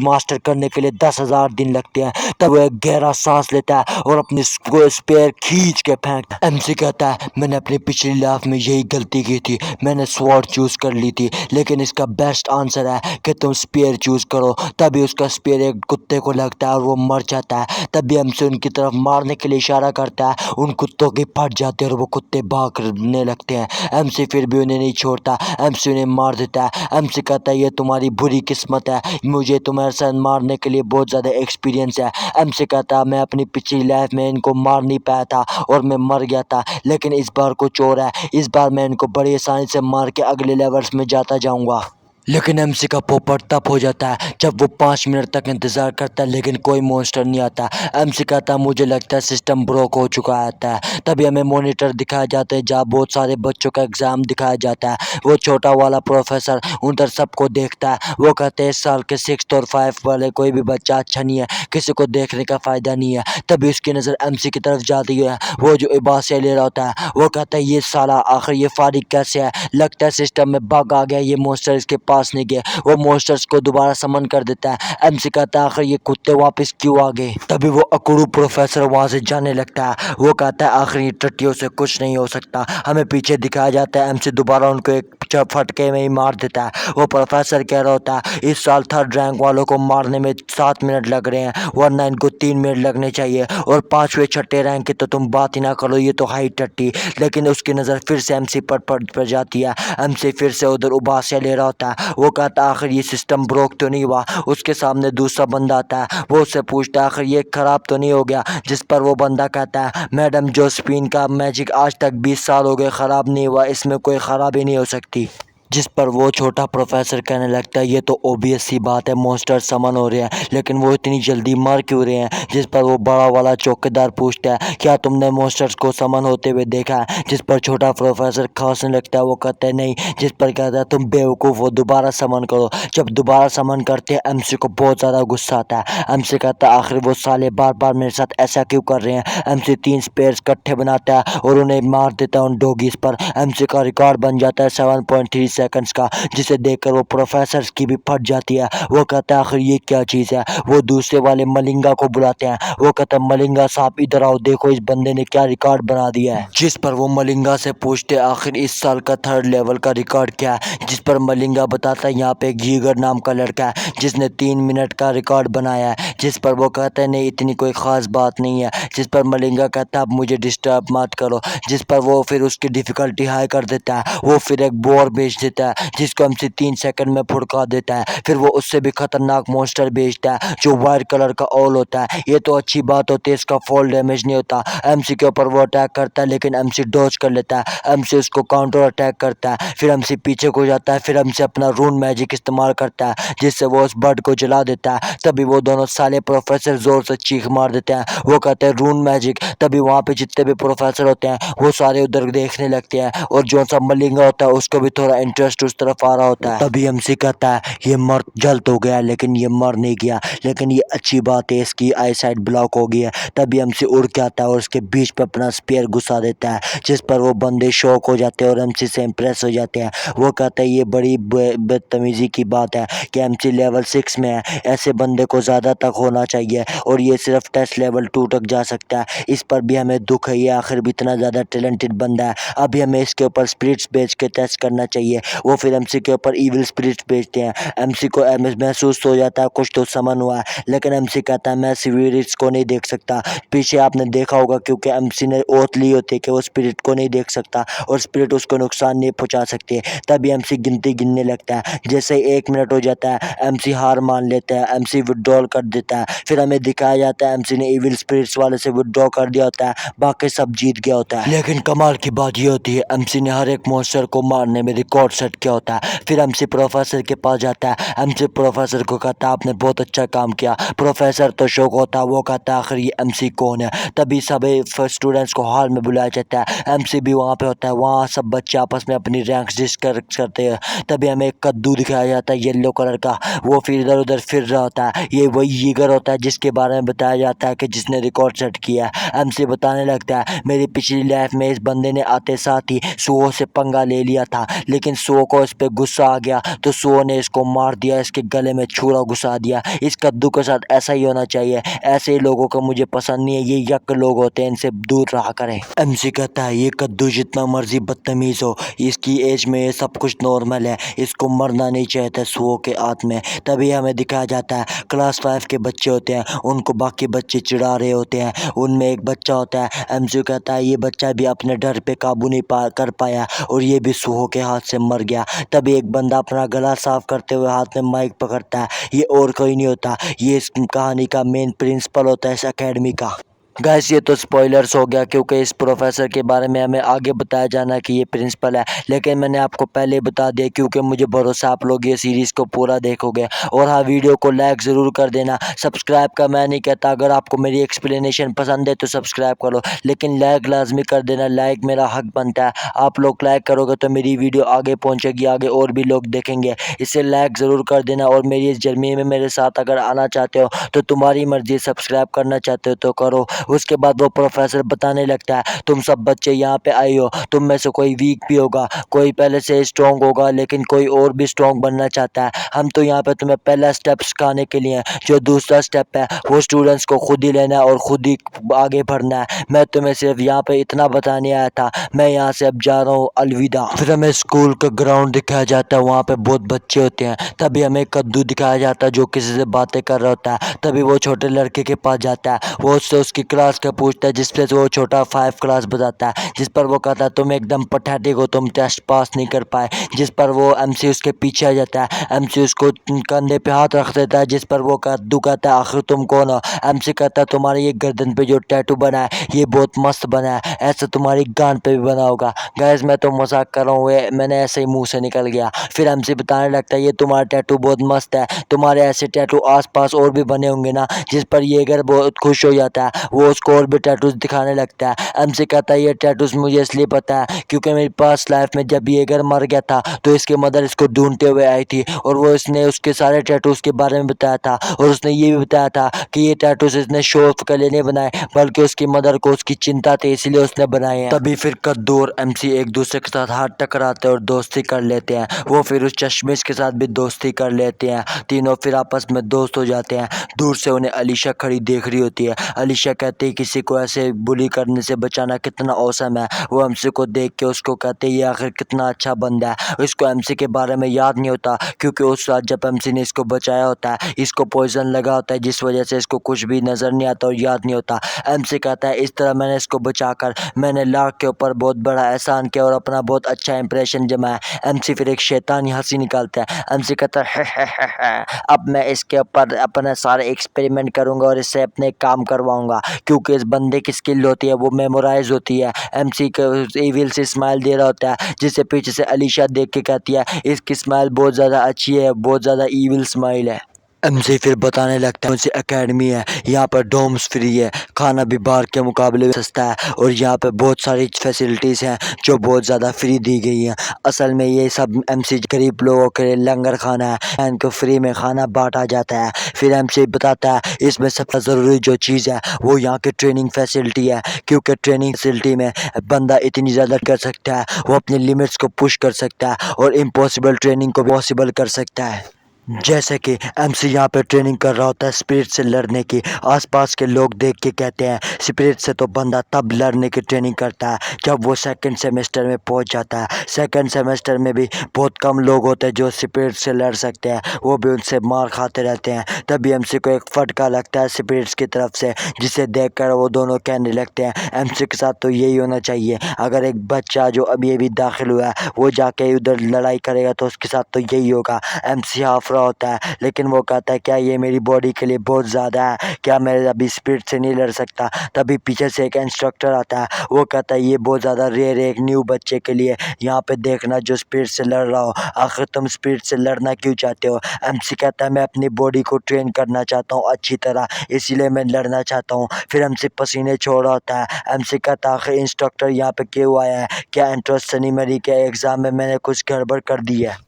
मास्टर करने के लिए 10,000 दिन लगते हैं। तब वो एक गहरा सांस लेता है और अपनी स्पेयर खींच के फेंकता है। एमसी कहता है मैंने अपनी पिछली लाइफ में यही गलती की थी, मैंने स्वॉर्ड चूज कर ली थी, लेकिन इसका बेस्ट आंसर है कि तुम स्पेयर चूज करो। तभी उसका स्पेयर एक कुत्ते को लगता है और वो मर जाता है। तभी एमसी उनकी तरफ मारने के लिए इशारा करता है, उन कुत्तों की फट जाती है और वो कुत्ते भागने लगते हैं। एमसी फिर भी उन्हें नहीं छोड़ता, एमसी उन्हें मार देता है। एमसी कहता है ये तुम्हारी बुरी किस्मत है, मुझे तुम्हारे साथ मारने के लिए बहुत ज़्यादा एक्सपीरियंस है। एमसी कहता है मैं अपनी पिछली लाइफ में इनको मार नहीं पाया था और मैं मर गया था, लेकिन इस बार कुछ और है, इस बार मैं इनको बड़ी आसानी से मार के अगले लेवल्स में जाता जाऊँगा। लेकिन एमसी का पोपट तब हो जाता है जब वो 5 मिनट तक इंतज़ार करता है लेकिन कोई मॉन्स्टर नहीं आता। एमसी कहता है मुझे लगता है सिस्टम ब्रोक हो चुका है। तभी हमें मॉनिटर दिखाया जाता है जहाँ बहुत सारे बच्चों का एग्ज़ाम दिखाया जाता है। वो छोटा वाला प्रोफेसर उधर सबको देखता है, वो कहते हैं इस साल के 6th और 5th वाले कोई भी बच्चा अच्छा नहीं है, किसी को देखने का फ़ायदा नहीं है। तभी उसकी नज़र एमसी की तरफ जाती है, वो जो इबासिया ले रहा होता है वो कहता है ये साला आखिर ये फारिग कैसे है, लगता है सिस्टम में बग आ गया, ये मॉन्स्टर इसके पास नहीं गया। वो मॉन्स्टर्स को दोबारा समन कर देता है। एमसी कहता है आखिर ये कुत्ते वापस क्यों आ गए। तभी वो अकड़ू प्रोफेसर वहां से जाने लगता है, वो कहता है आखिर ये टट्टियों से कुछ नहीं हो सकता। हमें पीछे दिखाया जाता है एमसी दोबारा उनको एक फटके में ही मार देता है। वो प्रोफेसर कह रहा होता है इस साल 3rd रैंक वालों को मारने में 7 मिनट लग रहे हैं वरना इनको 3 मिनट लगने चाहिए, और 5वें 6ठे रैंक की तो तुम बात ही ना करो, ये तो हाई टट्टी। लेकिन उसकी नज़र फिर से एमसी पर जाती है। एमसी फिर से उधर उबासिया ले रहा होता है, वो कहता है आखिर ये सिस्टम ब्रोक तो नहीं हुआ। उसके सामने दूसरा बंदा आता है, वो उससे पूछता है आखिर ये ख़राब तो नहीं हो गया, जिस पर वो बंदा कहता है मैडम जोसेफिन का मैजिक आज तक 20 साल हो गए ख़राब नहीं हुआ, इसमें कोई ख़राबी नहीं हो सकती। जिस पर वो छोटा प्रोफेसर कहने लगता है ये तो ओबियस सी बात है, मॉन्स्टर समन हो रहे हैं, लेकिन वो इतनी जल्दी मर क्यों रहे हैं। जिस पर वो बड़ा वाला चौकीदार पूछता है क्या तुमने मॉन्स्टर्स को समन होते हुए देखा है। जिस पर छोटा प्रोफेसर खांसने लगता है, वो कहता है नहीं। जिस पर कहता है तुम बेवकूफ़ हो, दोबारा समन करो। जब दोबारा समन करते हैं एमसी को बहुत ज़्यादा गुस्सा आता है। एमसी कहता है आखिर वो साले बार बार मेरे साथ ऐसा क्यों कर रहे हैं। एमसी 3 स्पेयर्स इकट्ठे बनाता है और उन्हें मार देता है उन डॉगीज पर। एमसी का रिकॉर्ड बन जाता है 7.3 सेकंड्स का, जिसे देखकर वो प्रोफेसर की भी फट जाती है। वो कहता है आखिर ये क्या चीज़ है। वो दूसरे वाले मलिंगा को बुलाते हैं, वो कहता है मलिंगा साहब इधर आओ, देखो इस बंदे ने क्या रिकॉर्ड बना दिया है। जिस पर वो मलिंगा से पूछते हैं आखिर इस साल का 3rd लेवल का रिकॉर्ड क्या है। जिस पर मलिंगा बताता है यहाँ पे एक जीगर नाम का लड़का है जिसने 3 मिनट का रिकॉर्ड बनाया है। जिस पर वो कहता है नहीं इतनी कोई ख़ास बात नहीं है। जिस पर मलिंगा कहता है अब मुझे डिस्टर्ब मत करो। जिस पर वो फिर उसकी डिफ़िकल्टी हाई कर देता है। वो फिर एक बोर बेच देता है जिसको एमसी 3 सेकंड में फुड़का देता है। फिर वो उससे भी खतरनाक मॉन्स्टर बेचता है जो वाइट कलर का ऑल होता है। ये तो अच्छी बात होती है, इसका फॉल डैमेज नहीं होता। एमसी के ऊपर वो अटैक करता है लेकिन एमसी डॉज कर लेता है। एमसी उसको काउंटर अटैक करता है, फिर एमसी पीछे को जाता है, फिर एमसी अपना रून मैजिक इस्तेमाल करता है जिससे वो उस बर्ड को जला देता है। तभी वो दोनों साले प्रोफेसर जोर से चीख मार देते हैं, वो कहते हैं रून मैजिक। तभी वहाँ पे जितने भी प्रोफेसर होते हैं वो सारे उधर देखने लगते हैं और जो सा मलिंगा होता है उसको भी थोड़ा इंटरेस्ट उस तरफ आ रहा होता है। तभी एमसी कहता है ये मर जल्द हो गया, लेकिन ये मर नहीं गया, लेकिन ये अच्छी बात है, इसकी आई साइड ब्लॉक हो गई है। तभी एमसी उड़ के आता है और उसके बीच पे अपना स्पेयर घुसा देता है, जिस पर वो बंदे शॉक हो जाते हैं और एमसी से इम्प्रेस हो जाते हैं। वो कहता है ये बड़ी बदतमीजी की बात है कि एमसी लेवल 6 में है, ऐसे बंदे को ज़्यादा तक होना चाहिए और ये सिर्फ टेस्ट लेवल 2 तक जा सकता है। इस पर भी हमें दुख है, ये आखिर भी इतना ज़्यादा टैलेंटेड बंदा है, अभी हमें इसके ऊपर स्पिरिट्स बेच के टेस्ट करना चाहिए। वो फिर एमसी के ऊपर ईविल स्पिरिट्स बेचते हैं। एमसी को महसूस हो जाता है कुछ तो समन हुआ है, लेकिन एमसी कहता है मैं स्पिरिट्स को नहीं देख सकता। पीछे आपने देखा होगा क्योंकि एमसी ने ओथ ली होती है कि वो स्पिरिट को नहीं देख सकता और स्पिरिट उसको नुकसान नहीं पहुंचा सकती। तभी एमसी गिनती गिनने लगता है। जैसे ही 1 मिनट हो जाता है एमसी हार मान लेता है, एमसी विड्रॉल कर देता है। फिर हमें दिखाया जाता है एमसी ने इविल स्पिरिट्स वाले से विड्रॉ कर दिया होता है, बाकी सब जीत गया होता है। लेकिन कमाल की बात ये होती है एमसी ने हर एक मॉन्स्टर को मारने में रिकॉर्ड सेट किया होता है। फिर एमसी प्रोफेसर के पास जाता है, एमसी प्रोफेसर को कहता है आपने बहुत अच्छा काम किया। प्रोफेसर तो शौक होता है, वो कहता है आखिर ये एमसी कौन है। तभी सभी स्टूडेंट्स को हॉल में बुलाया जाता है, एमसी भी वहाँ पे होता है। वहाँ सब बच्चे आपस में अपनी रैंक्स डिस्कस करते हैं। तभी हमें एक कद्दू दिखाया जाता है येलो कलर का, वो फिर इधर उधर फिर रहा होता है। ये वही ईगर होता है जिसके बारे में बताया जाता है कि जिसने रिकॉर्ड सेट किया है। एमसी बताने लगता है मेरी पिछली लाइफ में इस बंदे ने आते साथ ही सुओ से पंगा ले लिया था, लेकिन सुओ को इस पे गुस्सा आ गया तो सुओ ने इसको मार दिया, इसके गले में छुरा घुसा दिया। इस कद्दू के साथ ऐसा ही होना चाहिए, ऐसे ही लोगों को मुझे पसंद नहीं है, ये यक लोग होते हैं, इनसे दूर रहा करें। एमसी कहता है ये कद्दू जितना मर्जी बदतमीज हो, इसकी एज में ये सब कुछ नॉर्मल है, इसको मरना नहीं चाहता सुओ के हाथ में। तभी हमें दिखाया जाता है क्लास 5 के बच्चे होते हैं, उनको बाकी बच्चे चिढ़ा रहे होते हैं। उनमें एक बच्चा होता है, एमसी कहता है ये बच्चा भी अपने डर पे काबू नहीं कर पाया और ये भी सुहो के हाथ से मर गया। तभी एक बंदा अपना गला साफ करते हुए हाथ में माइक पकड़ता है, ये और कोई नहीं होता, ये इस कहानी का मेन प्रिंसिपल होता है इस अकेडमी का। गैस ये तो स्पॉयलर्स हो गया क्योंकि इस प्रोफेसर के बारे में हमें आगे बताया जाना है कि ये प्रिंसिपल है, लेकिन मैंने आपको पहले बता दिया क्योंकि मुझे भरोसा आप लोग ये सीरीज़ को पूरा देखोगे। और हाँ, वीडियो को लाइक ज़रूर कर देना। सब्सक्राइब का मैं नहीं कहता, अगर आपको मेरी एक्सप्लेनेशन पसंद है तो सब्सक्राइब करो, लेकिन लाइक लाजमी कर देना, लाइक मेरा हक बनता है। आप लोग लाइक करोगे तो मेरी वीडियो आगे पहुँचेगी, आगे और भी लोग देखेंगे, इससे लाइक ज़रूर कर देना। और मेरी इस जर्नी में मेरे साथ अगर आना चाहते हो तो तुम्हारी मर्ज़ी, सब्सक्राइब करना चाहते हो तो करो। उसके बाद वो प्रोफेसर बताने लगता है तुम सब बच्चे यहाँ पे आए हो, तुम में से कोई वीक भी होगा, कोई पहले से स्ट्रॉन्ग होगा, लेकिन कोई और भी स्ट्रॉन्ग बनना चाहता है। हम तो यहाँ पे तुम्हें पहला स्टेप सिखाने के लिए, जो दूसरा स्टेप है वो स्टूडेंट्स को खुद ही लेना है और खुद ही आगे बढ़ना है। मैं तुम्हें सिर्फ यहाँ पे इतना बताने आया था, मैं यहाँ से अब जा रहा हूँ, अलविदा। फिर हमें स्कूल का ग्राउंड दिखाया जाता है, वहाँ पे बहुत बच्चे होते हैं। तभी हमें कद्दू दिखाया जाता है जो किसी से बातें कर रहा होता है। तभी वो छोटे लड़के के पास जाता है, वो उससे उसकी क्लास का पूछता है, जिससे वो छोटा 5 क्लास बताता है, जिस पर वो कहता है तुम एकदम पथेटिक हो, तुम टेस्ट पास नहीं कर पाए। जिस पर वो एमसी उसके पीछे आ जाता है, एमसी उसको कंधे पे हाथ रख देता है, जिस पर वो कद्दू कहता है आखिर तुम कौन हो। एमसी कहता है तुम्हारे ये गर्दन पे जो टैटू बना है ये बहुत मस्त बना है, ऐसा तुम्हारी गांड पे भी बना होगा। गाइस मैं तो मजाक कर रहा हूँ, मैंने ऐसे ही मुंह से निकल गया। फिर एमसी बताने लगता है ये तुम्हारा टैटू बहुत मस्त है, तुम्हारे ऐसे टैटू आसपास और भी बने होंगे ना। जिस पर ये अगर बहुत खुश हो जाता है, वो उसको और भी टैटूज दिखाने लगता है। एमसी कहता है ये टैटूज मुझे इसलिए पता है क्योंकि मेरी पास्ट लाइफ में जब ये घर मर गया था तो इसकी मदर इसको ढूंढते हुए आई थी और वो इसने उसके सारे टैटूज के बारे में बताया था, और उसने ये भी बताया था कि ये टैटूज इसने शो ऑफ के लिए नहीं बनाए बल्कि उसकी मदर को उसकी चिंता थी इसलिए उसने बनाए हैं। तभी फिर कद्दू और एमसी एक दूसरे के साथ हाथ टकराते हैं और दोस्ती कर लेते हैं। वो फिर उस चश्मिश के साथ भी दोस्ती कर लेते हैं, तीनों फिर आपस में दोस्त हो जाते हैं। दूर से उन्हें अलीशा खड़ी देख रही होती है। अलीशा कहती है किसी को ऐसे बुली करने से बचाना कितना औसम है। वो एमसी को देख के उसको कहते ये आखिर कितना अच्छा बंदा है। इसको एमसी के बारे में याद नहीं होता क्योंकि उस रात जब एमसी ने इसको बचाया होता है इसको पॉइजन लगा होता है, जिस वजह से इसको कुछ भी नज़र नहीं आता और याद नहीं होता। एमसी कहता है इस तरह मैंने इसको बचाकर मैंने लाख के ऊपर बहुत बड़ा एहसान किया और अपना बहुत अच्छा इंप्रेशन जमाया। एमसी फिर एक शैतानी हंसी निकालता है। एमसी कहता है अब मैं इसके ऊपर अपना सारे एक्सपेरिमेंट करूंगा और इससे अपने काम करवाऊंगा क्योंकि इस बंदे की स्किल होती है वो मेमोराइज होती है। एमसी को इविल से स्माइल दे रहा होता है, जिसे पीछे से अलीशा देख के कहती है इसकी स्माइल बहुत ज़्यादा अच्छी है, बहुत ज़्यादा इविल स्माइल है। एमसी फिर बताने लगता है कौन सी एकेडमी है, यहाँ पर डोम्स फ्री है, खाना भी बाहर के मुकाबले में सस्ता है और यहाँ पे बहुत सारी फैसिलिटीज़ हैं जो बहुत ज़्यादा फ्री दी गई हैं। असल में ये सब एमसी गरीब लोगों के लिए लंगर खाना है, इनको फ्री में खाना बांटा जाता है। फिर एमसी बताता है इसमें सबसे ज़रूरी जो चीज़ है वो यहाँ की ट्रेनिंग फैसिलिटी है, क्योंकि ट्रेनिंग फैसिलिटी में बंदा इतनी ज़्यादा कर सकता है, वो अपनी लिमिट्स को पुश कर सकता है और इम्पॉसिबल ट्रेनिंग को पॉसिबल कर सकता है। जैसे कि एमसी यहाँ पे ट्रेनिंग कर रहा होता है स्पिरिट से लड़ने की। आसपास के लोग देख के कहते हैं स्पिरिट से तो बंदा तब लड़ने की ट्रेनिंग करता है जब वो सेकंड सेमेस्टर में पहुंच जाता है। सेकंड सेमेस्टर में भी बहुत कम लोग होते हैं जो स्पिरिट से लड़ सकते हैं, वो भी उनसे मार खाते रहते हैं। तभी एमसी को एक फटका लगता है स्पिरिट्स की तरफ से, जिसे देखकर वो दोनों कहने लगते हैं एमसी के साथ तो यही होना चाहिए। अगर एक बच्चा जो अभी अभी दाखिल हुआ है वो जाके उधर लड़ाई करेगा तो उसके साथ तो यही होगा। एमसी हाफ होता है लेकिन वो कहता है क्या ये मेरी बॉडी के लिए बहुत ज़्यादा है, क्या मैं अभी स्पीड से नहीं लड़ सकता। तभी पीछे से एक इंस्ट्रक्टर आता है, वो कहता है ये बहुत ज़्यादा रेयर है एक न्यू बच्चे के लिए, यहाँ पे देखना जो स्पीड से लड़ रहा हो, आखिर तुम स्पीड से लड़ना क्यों चाहते हो। एमसी कहता है मैं अपनी बॉडी को ट्रेन करना चाहता हूँ अच्छी तरह, इसीलिए मैं लड़ना चाहता हूँ। फिर एमसी पसीने छोड़ रहा होता है। एमसी कहता है आखिर इंस्ट्रक्टर यहाँ पे क्यों आया है, क्या एंट्रेंस सेरेमनी के एग्ज़ाम में मैंने कुछ गड़बड़ कर दी है।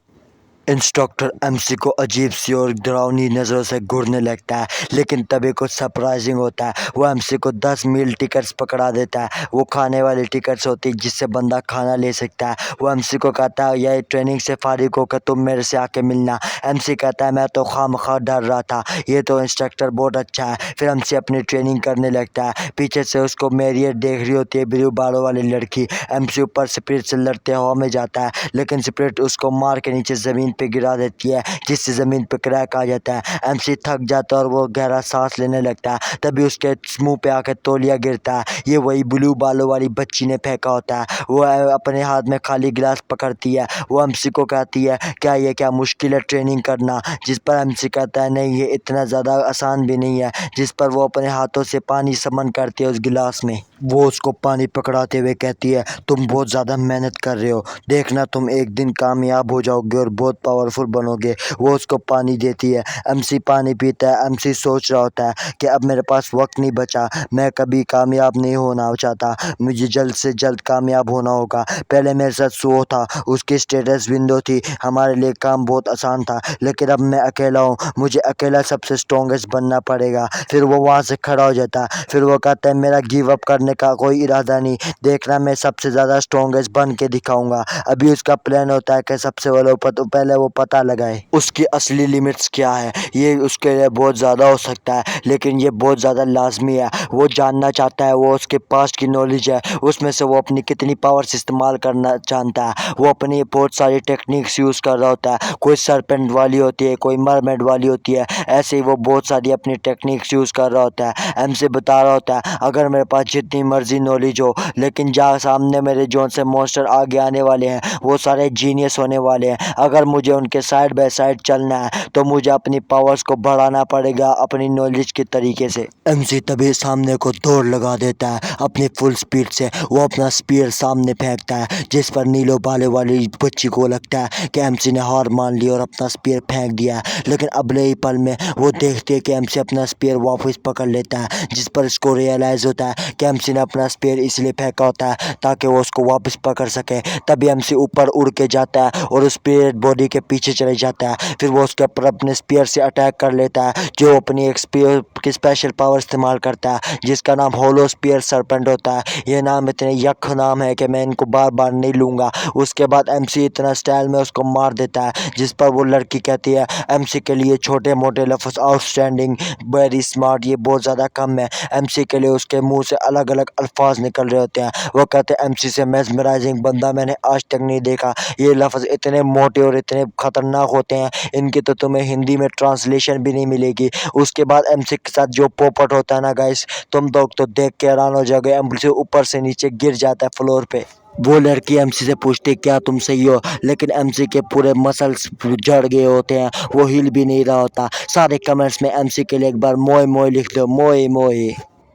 इंस्ट्रक्टर एमसी को अजीब सी और डरावनी नज़रों से घूरने लगता है, लेकिन तभी कुछ सरप्राइजिंग होता है। वो एमसी को 10 मील टिकट्स पकड़ा देता है, वो खाने वाली टिकट्स होती है जिससे बंदा खाना ले सकता है। वो एमसी को कहता है यह ट्रेनिंग से फारिग होकर तुम मेरे से आके मिलना। एमसी कहता है मैं तो खामखा डर रहा था, ये तो इंस्ट्रक्टर बहुत अच्छा है। फिर एमसी अपनी ट्रेनिंग करने लगता है। पीछे से उसको मैरियट देख रही होती है, ब्लू बालों वाली लड़की। एमसी ऊपर स्पिरिट से लड़ते हवा में जाता है, लेकिन स्पिरिट उसको मार के नीचे ज़मीन पे गिरा देती है, जिससे ज़मीन पे क्रैक आ जाता है। एमसी थक जाता है और वो गहरा सांस लेने लगता है। तभी उसके मुंह पे आके तौलिया गिरता है, ये वही ब्लू बालों वाली बच्ची ने फेंका होता है। वो अपने हाथ में खाली गिलास पकड़ती है। वो एमसी को कहती है क्या मुश्किल है ट्रेनिंग करना, जिस पर एमसी कहता है नहीं ये इतना ज़्यादा आसान भी नहीं है, जिस पर वो अपने हाथों से पानी समन करती है उस गिलास में। वो उसको पानी पकड़ाते हुए कहती है तुम बहुत ज़्यादा मेहनत कर रहे हो, देखना तुम एक दिन कामयाब हो जाओगे और बहुत पावरफुल बनोगे। वो उसको पानी देती है। एमसी पानी पीता है। एमसी सोच रहा होता है कि अब मेरे पास वक्त नहीं बचा, मैं कभी कामयाब नहीं होना चाहता, मुझे जल्द से जल्द कामयाब होना होगा। पहले मेरे साथ सो था, उसकी स्टेटस विंडो थी, हमारे लिए काम बहुत आसान था, लेकिन अब मैं अकेला हूँ, मुझे अकेला सबसे स्ट्रॉन्गेस्ट बनना पड़ेगा। फिर वो वहाँ से खड़ा हो जाता है। फिर वो कहता है मेरा गिव अप करने का कोई इरादा नहीं, देखना मैं सबसे ज़्यादा स्ट्रॉन्गेस्ट बन के दिखाऊंगा। अभी उसका प्लान होता है कि सबसे पहले वो पता लगाए उसकी असली लिमिट्स क्या है। ये उसके लिए बहुत ज़्यादा हो सकता है, लेकिन ये बहुत ज़्यादा लाजमी है। वो जानना चाहता है, वो उसके पास्ट की नॉलेज है उसमें से वो अपनी कितनी पावर्स इस्तेमाल करना जानता है। वो अपनी बहुत सारी टेक्निक्स यूज़ कर रहा होता है, कोई सरपेंट वाली होती है, कोई मरमेड वाली होती है, ऐसे ही वो बहुत सारी अपनी टेक्निक्स यूज़ कर रहा होता है। एमसे बता रहा होता है अगर मेरे पास जितनी मर्जी नॉलेज हो, लेकिन जहाँ सामने मेरे जोन से मॉन्स्टर आगे आने वाले हैं वो सारे जीनियस होने वाले हैं, अगर मुझे उनके साइड बाय साइड चलना है तो मुझे अपनी पावर्स को बढ़ाना पड़ेगा अपनी नॉलेज के तरीके से। एमसी तभी सामने को दौड़ लगा देता है अपनी फुल स्पीड से। वो अपना स्पीयर सामने फेंकता है, जिस पर नीलो बाले वाली बच्ची को लगता है कि एमसी ने हार मान ली और अपना स्पीयर फेंक दिया है। लेकिन अगले ही पल में वो देखते हैं कि एमसी अपना स्पीयर वापस पकड़ लेता है, जिस पर इसको रियलाइज़ होता है कि एमसी ने अपना स्पीयर इसलिए फेंका होता है ताकि वो उसको वापस पकड़ सके। तभी एमसी ऊपर उड़ के जाता है और उस स्पीयर बॉडी के पीछे चले जाता है। फिर वो उसके ऊपर अपने स्पीयर से अटैक कर लेता है, जो अपनी एक स्पीयर की स्पेशल पावर इस्तेमाल करता है, जिसका नाम होलो स्पीयर सरपेंट होता है। ये नाम इतने यख नाम है कि मैं इनको बार बार नहीं लूँगा। उसके बाद एमसी इतना स्टाइल में उसको मार देता है, जिस पर वो लड़की कहती है एमसी के लिए छोटे मोटे लफ्ज़ आउटस्टैंडिंग, वेरी स्मार्ट, ये बहुत ज़्यादा कम है। एमसी के लिए उसके मुंह से अलग अलग अल्फाज निकल रहे होते हैं। वो कहते हैं एमसी से मेस्मराइजिंग बंदा मैंने आज तक नहीं देखा, ये लफ्ज़ इतने मोटे और इतने ख़तरनाक होते हैं, इनकी तो तुम्हें हिंदी में ट्रांसलेशन भी नहीं मिलेगी। उसके बाद एमसी के साथ जो पोपट होता है ना गाइस, तुम लोग तो देख के हैरान हो जाओगे। एमसी ऊपर से नीचे गिर जाता है फ्लोर पे। वो लड़की एमसी से पूछती क्या तुम सही हो, लेकिन एमसी के पूरे मसल्स जड़ गए होते हैं, वो हिल भी नहीं रहा होता। सारे कमेंट्स में एमसी के लिए एक बार मोए मोए लिख दो, मोए मोए।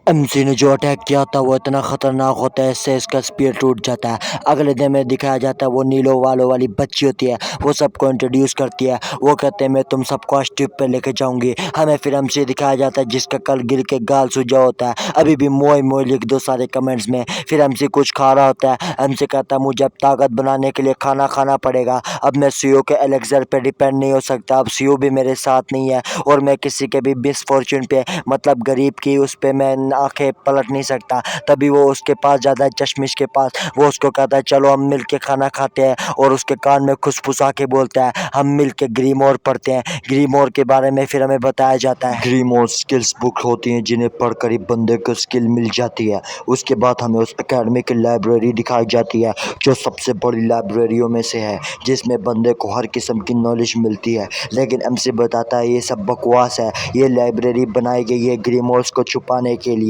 एमसी ने जो अटैक किया था वो इतना खतरनाक होता है, इससे इसका स्पीयर टूट जाता है। अगले दिन में दिखाया जाता है वो नीलो वालों वाली बच्ची होती है, वो सबको इंट्रोड्यूस करती है। वो कहते हैं मैं तुम सबको आज ट्रिप पे लेके जाऊंगी। हमें फिर एमसी दिखाया जाता है जिसका कल गिर के गाल सूजा होता है। अभी भी मोए मोए लिख दो सारे कमेंट्स में। फिर एमसी कुछ खा रहा होता है, एमसी कहता है मुझे अब ताकत बनाने के लिए खाना खाना पड़ेगा। अब मैं सीओ के एलेक्सर पे डिपेंड नहीं हो सकता, अब सीओ भी मेरे साथ नहीं है और मैं किसी के भी मिसफॉर्चून पे, मतलब गरीब की उस पे मैं आंखें पलट नहीं सकता। तभी वो उसके पास जाता है, चश्मिश के पास। वो उसको कहता है चलो हम मिल के खाना खाते हैं, और उसके कान में खुसफुसा के बोलता है हम मिल के ग्रीमोर पढ़ते हैं। ग्रीमोर के बारे में फिर हमें बताया जाता है ग्रीमोर स्किल्स बुक होती हैं जिन्हें पढ़कर ही बंदे को स्किल मिल जाती है। उसके बाद हमें उस एकेडमी की लाइब्रेरी दिखाई जाती है जो सबसे बड़ी लाइब्रेरियों में से है, जिसमें बंदे को हर किस्म की नॉलेज मिलती है। लेकिन एमसी बताता है ये सब बकवास है, ये लाइब्रेरी बनाई गई है ग्रीमोर्स को छुपाने के लिए।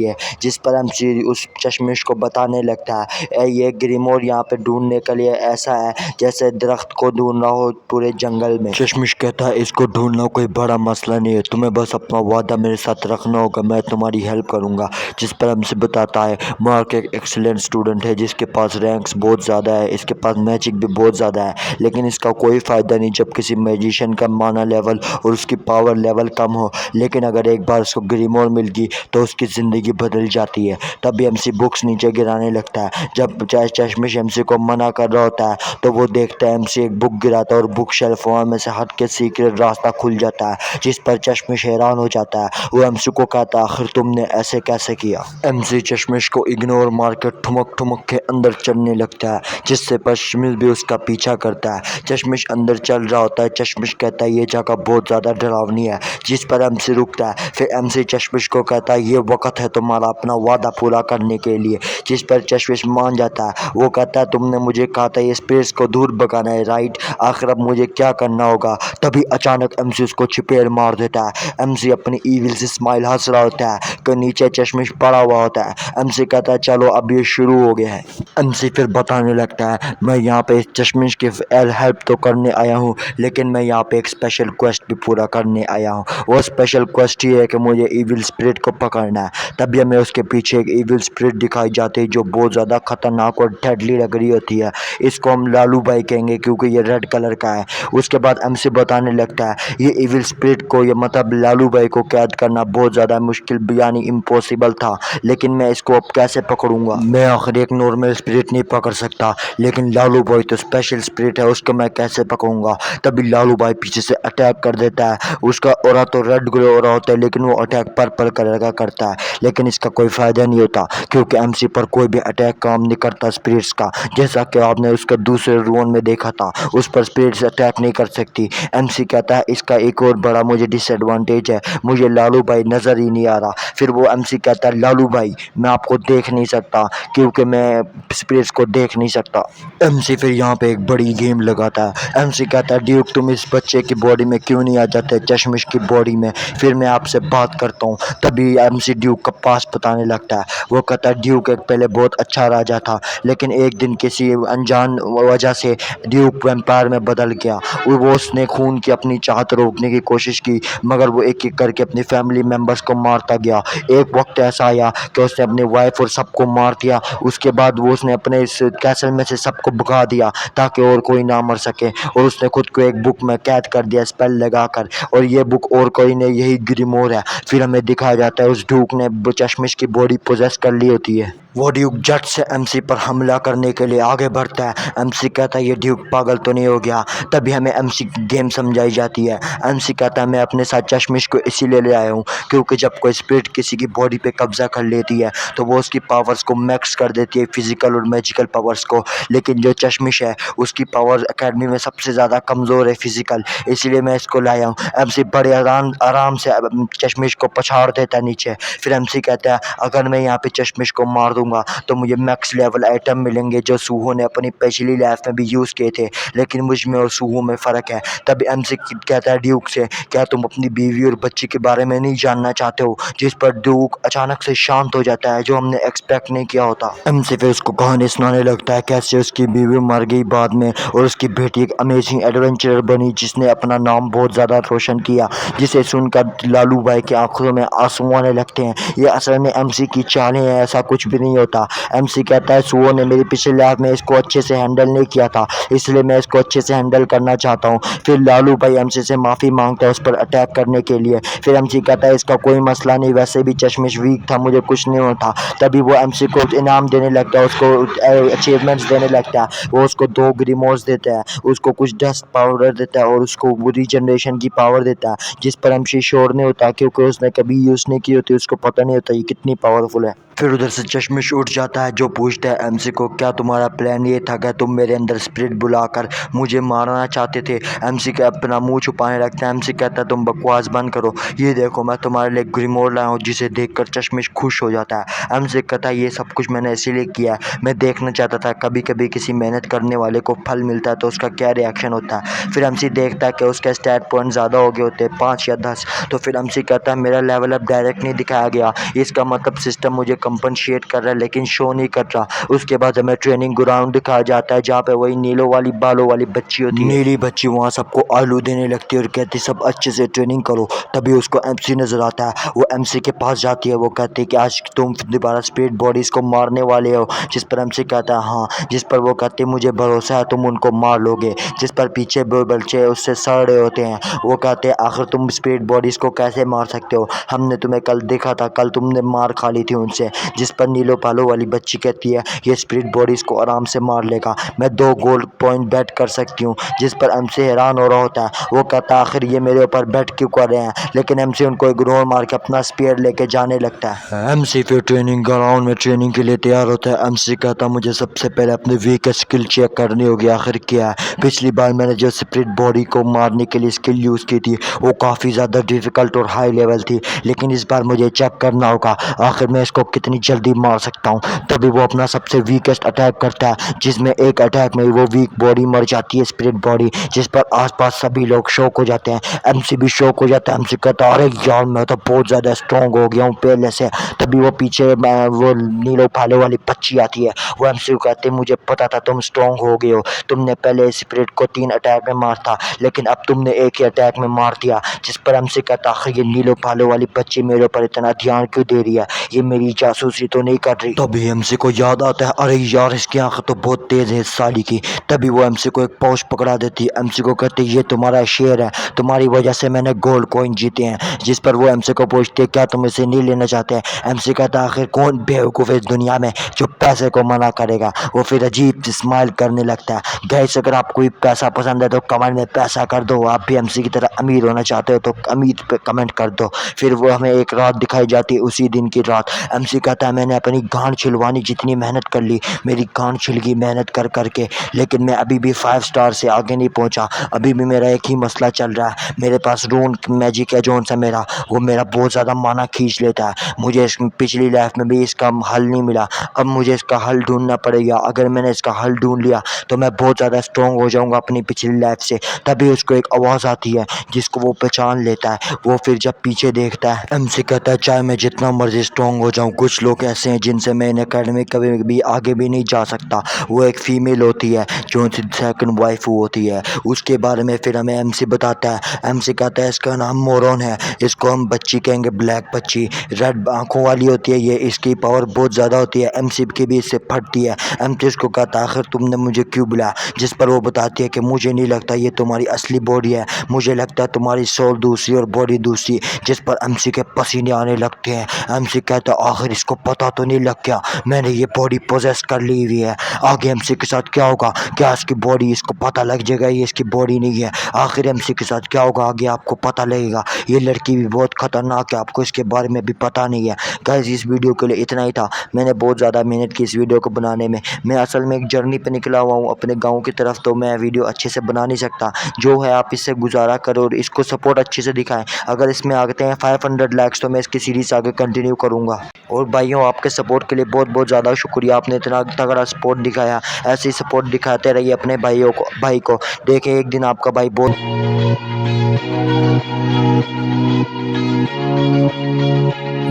जिस पर एमसी उस चश्मिश को बताने लगता है ये ग्रीमोर यहाँ पे ढूंढने के लिए ऐसा है जैसे दरख्त को ढूंढना हो पूरे जंगल में। चश्मिश कहता है इसको ढूंढना कोई बड़ा मसला नहीं है, तुम्हें बस अपना वादा मेरे साथ रखना होगा, मैं तुम्हारी हेल्प करूंगा। जिस पर एमसी बताता है मार्क एक एक्सीलेंट स्टूडेंट है जिसके पास रैंक्स बहुत ज़्यादा है, इसके पास मैजिक भी बहुत ज़्यादा है, लेकिन इसका कोई फ़ायदा नहीं जब किसी मैजिशियन का माना लेवल और उसकी पावर लेवल कम हो। लेकिन अगर एक बार उसको ग्रीमोर मिल गई तो उसकी ज़िंदगी बदल जाती है। तभी एमसी बुक्स नीचे गिराने लगता है। जब चश्मिश एमसी को मना कर रहा होता है तो वो देखता है एमसी एक बुक गिराता है और बुक शेल्फ में से हट के सीक्रेट रास्ता खुल जाता है, जिस पर चश्मिश हैरान हो जाता है। वो एमसी को कहता है आखिर तुमने ऐसे कैसे किया। एमसी चश्मिश को इग्नोर मार के ठुमक ठुमक के अंदर चलने लगता है, जिससे चश्मिश भी उसका पीछा करता है। चश्मिश अंदर चल रहा होता है, चश्मिश कहता है ये जगह बहुत ज़्यादा डरावनी है, जिस पर एमसी रुकता है। फिर एमसी चश्मिश को कहता है ये वक्त है तुम्हारा अपना वादा पूरा करने के लिए, जिस पर चश्मिश मान जाता है। वो कहता है तुमने मुझे कहा था ये स्पेस को दूर भगाना है राइट, आखिर अब मुझे क्या करना होगा। तभी अचानक एमसी उसको चपेट मार देता है। एमसी अपनी ईविल से स्माइल हंस रहा होता है कि नीचे चश्मिश पड़ा हुआ होता है। एमसी कहता है चलो अब ये शुरू हो गया है। एमसी फिर बताने लगता है मैं यहाँ पे इस चश्मिश की हेल्प तो करने आया हूँ, लेकिन मैं यहाँ पे एक स्पेशल क्वेस्ट भी पूरा करने आया हूँ। वो स्पेशल क्वेस्ट ये है कि मुझे ईविल स्पिरिट को पकड़ना है। तभी हमें उसके पीछे एक ईविल स्पिरिट दिखाई जाती है जो बहुत ज़्यादा खतरनाक और डेडली लग रही होती है। इसको हम लालू भाई कहेंगे क्योंकि ये रेड कलर का है। उसके बाद एमसी बताने लगता है ये ईविल स्पिरिट को, ये मतलब लालू भाई को कैद करना बहुत ज़्यादा मुश्किल यानी इम्पॉसिबल था, लेकिन मैं इसको अब कैसे पकड़ूंगा। मैं आखिर एक नॉर्मल स्पिरिट नहीं पकड़ सकता, लेकिन लालू भाई तो स्पेशल स्पिरिट है, उसको मैं कैसे पकड़ूंगा। तभी लालू भाई पीछे से अटैक कर देता है। उसका ऑरा तो रेड ग्लो हो रहा होता है, लेकिन वो अटैक पर्पल कलर का करता है। लेकिन इसका कोई फ़ायदा नहीं होता क्योंकि एमसी पर कोई भी अटैक काम नहीं करता स्पिरिट्स का, जैसा कि आपने उसका दूसरे रूम में देखा था, उस पर स्पिरिट्स अटैक नहीं कर सकती। एमसी कहता है इसका एक और बड़ा मुझे डिसएडवांटेज है, मुझे लालू भाई नज़र ही नहीं आ रहा। फिर वो एमसी कहता है लालू भाई मैं आपको देख नहीं सकता क्योंकि मैं स्पिरिट्स को देख नहीं सकता। एमसी फिर यहाँ पे एक बड़ी गेम लगाता है। एमसी कहता है ड्यूक तुम इस बच्चे की बॉडी में क्यों नहीं आ जाते चश्मिश की बॉडी में, फिर मैं आपसे बात करता हूँ। तभी एमसी ड्यूक का पास बताने लगता है। वो कहता है ड्यूक एक पहले बहुत अच्छा राजा था, लेकिन एक दिन किसी अनजान वजह से ड्यूक वैम्पायर में बदल गया। वो उसने खून की अपनी चाहत रोकने की कोशिश की, मगर वो एक एक करके अपनी फैमिली मेम्बर्स को मारता गया। एक वक्त ऐसा आया कि उसने अपनी वाइफ और सबको मार दिया। उसके बाद वो उसने अपने इस कैसल में से सबको भगा दिया ताकि और कोई ना मर सके, और उसने खुद को एक बुक में कैद कर दिया स्पेल लगाकर, और ये बुक और कोई नहीं यही ग्रीमोर है। फिर हमें दिखाया जाता है उस ड्यूक ने चश्मिश की बॉडी पोजेस कर ली होती है। वो ड्यूक झट से एमसी पर हमला करने के लिए आगे बढ़ता है। एमसी कहता है ये ड्यूक पागल तो नहीं हो गया। तभी हमें एमसी की गेम समझाई जाती है। एमसी कहता है मैं अपने साथ चश्मिश को इसीलिए ले आया हूँ क्योंकि जब कोई स्पिरिट किसी की बॉडी पे कब्जा कर लेती है तो वो उसकी पावर्स को मैक्स कर देती है, फिजिकल और मैजिकल पावर्स को। लेकिन जो चश्मिश है उसकी पावर एकेडमी में सबसे ज़्यादा कमज़ोर है फिजिकल, इसीलिए मैं इसको लाया हूँ। एमसी बड़े आराम आराम से चश्मिश को पछाड़ देता है नीचे। फिर एमसी कहता है अगर मैं यहाँ पे चश्मिश को मार दूँ करूँगा तो मुझे मैक्स लेवल आइटम मिलेंगे जो सूहो ने अपनी पिछली लाइफ में भी यूज़ किए थे, लेकिन मुझ में और सूहो में फ़र्क है। तभी एमसी कहता है ड्यूक से, क्या तुम अपनी बीवी और बच्ची के बारे में नहीं जानना चाहते हो? जिस पर ड्यूक अचानक से शांत हो जाता है, जो हमने एक्सपेक्ट नहीं किया होता। एमसी फिर उसको कहानी सुनाने लगता है कैसे उसकी बीवी मर गई बाद में और उसकी बेटी एक अमेजिंग एडवेंचरर बनी जिसने अपना नाम बहुत ज़्यादा रोशन किया, जिसे सुनकर लालू भाई की आंखों में आंसू आने लगते हैं। ये असल में एमसी की चालें हैं, ऐसा कुछ भी नहीं होता। एमसी कहता है सुओ ने मेरी पिछली लाइफ में इसको अच्छे से हैंडल नहीं किया था, इसलिए मैं इसको अच्छे से हैंडल करना चाहता हूँ। फिर लालू भाई एमसी से माफ़ी मांगता है उस पर अटैक करने के लिए। फिर एमसी कहता है इसका कोई मसला नहीं, वैसे भी चश्मिश वीक था, मुझे कुछ नहीं होता। तभी वो एमसी को इनाम देने लगता है, उसको अचीवमेंट्स देने लगता है। वो उसको 2 ग्रीमोस देता है, उसको कुछ डस्ट पाउडर देता है और उसको वो रीजनरेशन की पावर देता है, जिस पर एमसी श्योर नहीं होता क्योंकि उसने कभी यूज़ नहीं की होती, उसको पता नहीं होता ये कितनी पावरफुल है। फिर उधर से चश्मिश उठ जाता है जो पूछता है एमसी को, क्या तुम्हारा प्लान ये था कि तुम मेरे अंदर स्पिरिट बुलाकर मुझे मारना चाहते थे? एमसी का अपना मुंह छुपाने लगता है। एमसी कहता है तुम बकवास बंद करो, ये देखो मैं तुम्हारे लिए ग्रीमोर लाया हूँ, जिसे देखकर चश्मिश खुश हो जाता है। एमसी कहता है ये सब कुछ मैंने इसीलिए किया है, मैं देखना चाहता था कभी कभी किसी मेहनत करने वाले को फल मिलता है तो उसका क्या रिएक्शन होता है। फिर एमसी देखता है कि उसके स्टैट पॉइंट ज़्यादा हो गए होते हैं, 5 या 10। तो फिर एमसी कहता है मेरा लेवल अब डायरेक्ट नहीं दिखाया गया, इसका मतलब सिस्टम मुझे कंपनशेट कर रहा है लेकिन शो नहीं कर रहा। उसके बाद हमें ट्रेनिंग ग्राउंड दिखाया जाता है जहाँ पे वही नीलों वाली बालों वाली बच्ची होती है। नीली बच्ची वहाँ सबको आलू देने लगती है और कहती सब अच्छे से ट्रेनिंग करो। तभी उसको एमसी नजर आता है, वो एमसी के पास जाती है। वो कहती है कि आज तुम दोबारा स्पिरिट बॉडीज को मारने वाले हो, जिस पर एमसी कहता है हाँ, जिस पर वो कहती है मुझे भरोसा है तुम उनको मार लोगे, जिस पर पीछे बच्चे उससे सड़ रहे होते हैं। वो कहते हैं आखिर तुम स्पिरिट बॉडीज को कैसे मार सकते हो, हमने तुम्हें कल देखा था, कल तुमने मार खा ली थी उनसे। जिस पर नीलो पालो वाली बच्ची कहती है ये स्पिरिट बॉडीज को आराम से मार लेगा, मैं 2 गोल्ड पॉइंट बेट कर सकती हूँ। जिस पर एमसी हैरान हो रहा होता है, वो कहता है आखिर ये मेरे ऊपर बेट क्यों कर रहे हैं, लेकिन एमसी उनको इग्नोर मार के अपना स्पीयर लेके जाने लगता है। एमसी फिर ट्रेनिंग ग्राउंड में ट्रेनिंग के लिए तैयार होता है। एमसी कहता मुझे सबसे पहले अपनी वीकेस्ट स्किल चेक करनी होगी, आखिर क्या है। पिछली बार मैंने जो स्पिरिट बॉडी को मारने के लिए स्किल यूज़ की थी वो काफ़ी ज़्यादा डिफ़िकल्ट और हाई लेवल थी, लेकिन इस बार मुझे चेक करना होगा आखिर मैं इसको कितनी जल्दी मार सकता हूँ। तभी वो अपना सबसे वीकेस्ट अटैक करता है, जिसमें एक अटैक में वो वीक बॉडी मर जाती है स्पिरिट बॉडी, जिस पर आसपास सभी लोग शॉक हो जाते हैं। एमसी भी शॉक हो जाता है। एमसी कहता है अरे यार मैं तो बहुत ज़्यादा स्ट्रॉन्ग हो गया हूँ पहले से। तभी वो पीछे वो नीलो फालो वाली बच्ची आती है। वो एमसी को कहती है मुझे पता था तुम स्ट्रॉन्ग हो गए हो, तुमने पहले स्पिरिट को 3 अटैक में मारा था, लेकिन अब तुमने एक ही अटैक में मार दिया। जिस पर एमसी कहता आखिर ये नीलो फालो वाली बच्ची मेरे ऊपर इतना ध्यान क्यों दे रही है, ये मेरी जासूसी तो नहीं कर रही। तभी एमसी को याद आता है अरे यार इसकी आंख तो बहुत तेज है इस साली की। तभी वो एमसी को एक पौच पकड़ा देती है। एमसी को कहती है ये तुम्हारा शेर है, तुम्हारी वजह से मैंने गोल्ड कॉइन जीते हैं। जिस पर वो एमसी को पूछती है क्या तुम इसे नहीं लेना चाहते? एमसी कहता है आखिर कौन बेवकूफ़ है इस दुनिया में जो पैसे को मना करेगा। वो फिर अजीब स्माइल करने लगता है। गाइस अगर आपको भी पैसा पसंद है तो कमेंट में पैसा कर दो, आप भी एमसी की तरह अमीर होना चाहते हो तो अमीर पे कमेंट कर दो। फिर वो हमें एक रात दिखाई जाती है, उसी दिन की रात। एमसी कहता है मैंने अपनी गांड छिलवानी जितनी मेहनत कर ली, मेरी गांड छिल गई मेहनत कर करके, लेकिन मैं अभी भी 5 स्टार से आगे नहीं पहुंचा। अभी भी मेरा एक ही मसला चल रहा है, मेरे पास रून मैजिक है जो सा मेरा, वो मेरा बहुत ज़्यादा माना खींच लेता है। मुझे पिछली लाइफ में भी इसका हल नहीं मिला, अब मुझे इसका हल ढूंढना पड़ेगा। अगर मैंने इसका हल ढूंढ लिया तो मैं बहुत ज़्यादा स्ट्रॉन्ग हो जाऊँगा अपनी पिछली लाइफ से। तभी उसको एक आवाज़ आती है जिसको वो पहचान लेता है। वो फिर जब पीछे देखता है, एमसी कहता है चाहे मैं जितना मर्जी स्ट्रॉन्ग हो जाऊँ, कुछ लोग ऐसे हैं जिनसे मैं इन अकेडमी कभी भी आगे भी नहीं जा सकता। वो एक फ़ीमेल होती है जो सेकंड वाइफ होती है। उसके बारे में फिर हमें एमसी बताता है। एमसी कहता है इसका नाम मोरन है, इसको हम बच्ची कहेंगे, ब्लैक बच्ची, रेड आंखों वाली होती है ये, इसकी पावर बहुत ज़्यादा होती है, एमसी की भी इससे फटती है। एमसी उसको कहता है आखिर तुमने मुझे क्यों बुलाया? जिस पर वो बताती है कि मुझे नहीं लगता ये तुम्हारी असली बॉडी है, मुझे लगता है तुम्हारी सोल दूसरी और बॉडी दूसरी। जिस पर एमसी के पसीने आने लगते हैं। एमसी कहता है आखिर इसको पता तो नहीं लग गया मैंने ये बॉडी पोजेस कर ली हुई है, आगे एमसी के साथ क्या होगा? क्या इसकी बॉडी, इसको पता लग जाएगा ये इसकी बॉडी नहीं है? आखिर एमसी के साथ साथ क्या होगा आगे आपको पता लगेगा। ये लड़की भी बहुत खतरनाक है, आपको इसके बारे में भी पता नहीं है। गाइस इस वीडियो के लिए इतना ही था। मैंने बहुत ज़्यादा मेहनत की इस वीडियो को बनाने में। मैं असल में एक जर्नी पे निकला हुआ हूँ अपने गाँव की तरफ, तो मैं वीडियो अच्छे से बना नहीं सकता। जो है आप इससे गुजारा करो और इसको सपोर्ट अच्छे से दिखाएं। अगर इसमें आते हैं 500 लाइक्स तो मैं इसकी सीरीज़ आगे कंटिन्यू करूँगा। और भाइयों आपके सपोर्ट के लिए बहुत बहुत ज़्यादा शुक्रिया, आपने इतना तगड़ा सपोर्ट दिखाया। ऐसे ही सपोर्ट दिखाते रहिए अपने भाई को। देखें एक दिन आपका भाई बहुत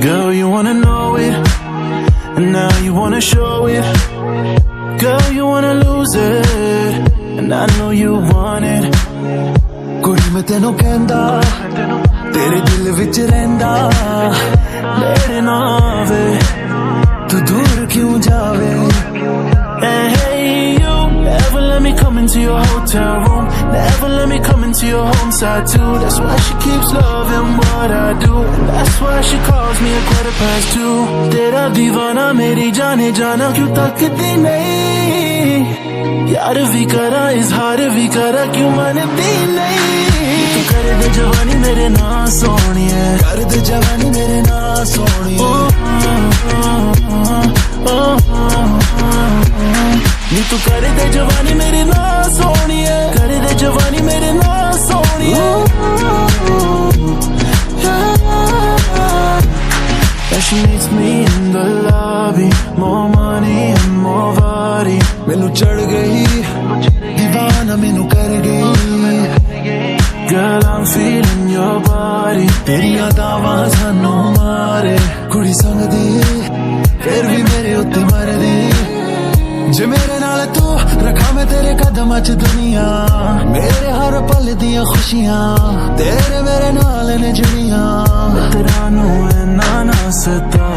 Girl, you wanna know it, and now you wanna show it. Girl, you wanna lose it, and I know you want it. कुड़ी मैं तेनों कहंदा, तेरे दिल विच रहंदा, नेड़े ना आवे, तू दूर क्यों जावे? Hey you, never let me come into your hotel room, never let me come into your home side too. That's why she keeps loving what I do, that's why she calls me at 2:15. तेरा दीवाना मेरी जाने जाना क्यों तकती नहीं, यार भी करा इजहार भी करा क्यों मानती नहीं। तू कर दे जवानी मेरे ना सोनिए, कर दे जवानी मेरे ना सोनिए। नी तू कर दे जवानी मेरे ना सोनिए, कर दे जवानी मेरे ना सोनिए। Yeah, she meets me in the lobby, more money and more body. मैनू चढ़ गई दीवाना मैनू कर गई। Girl, I'm feeling your body, तेरियां दावां सानू मारे। कुड़ी संग दी फिर भी मेरे उत्ते मरदी, जे मेरे नाल तू रखा मैं तेरे कदमां च दुनिया। मेरे हर पल दियां खुशियां तेरे मेरे नाल ने जुड़ियां। तेरा नू इन्ना ना सता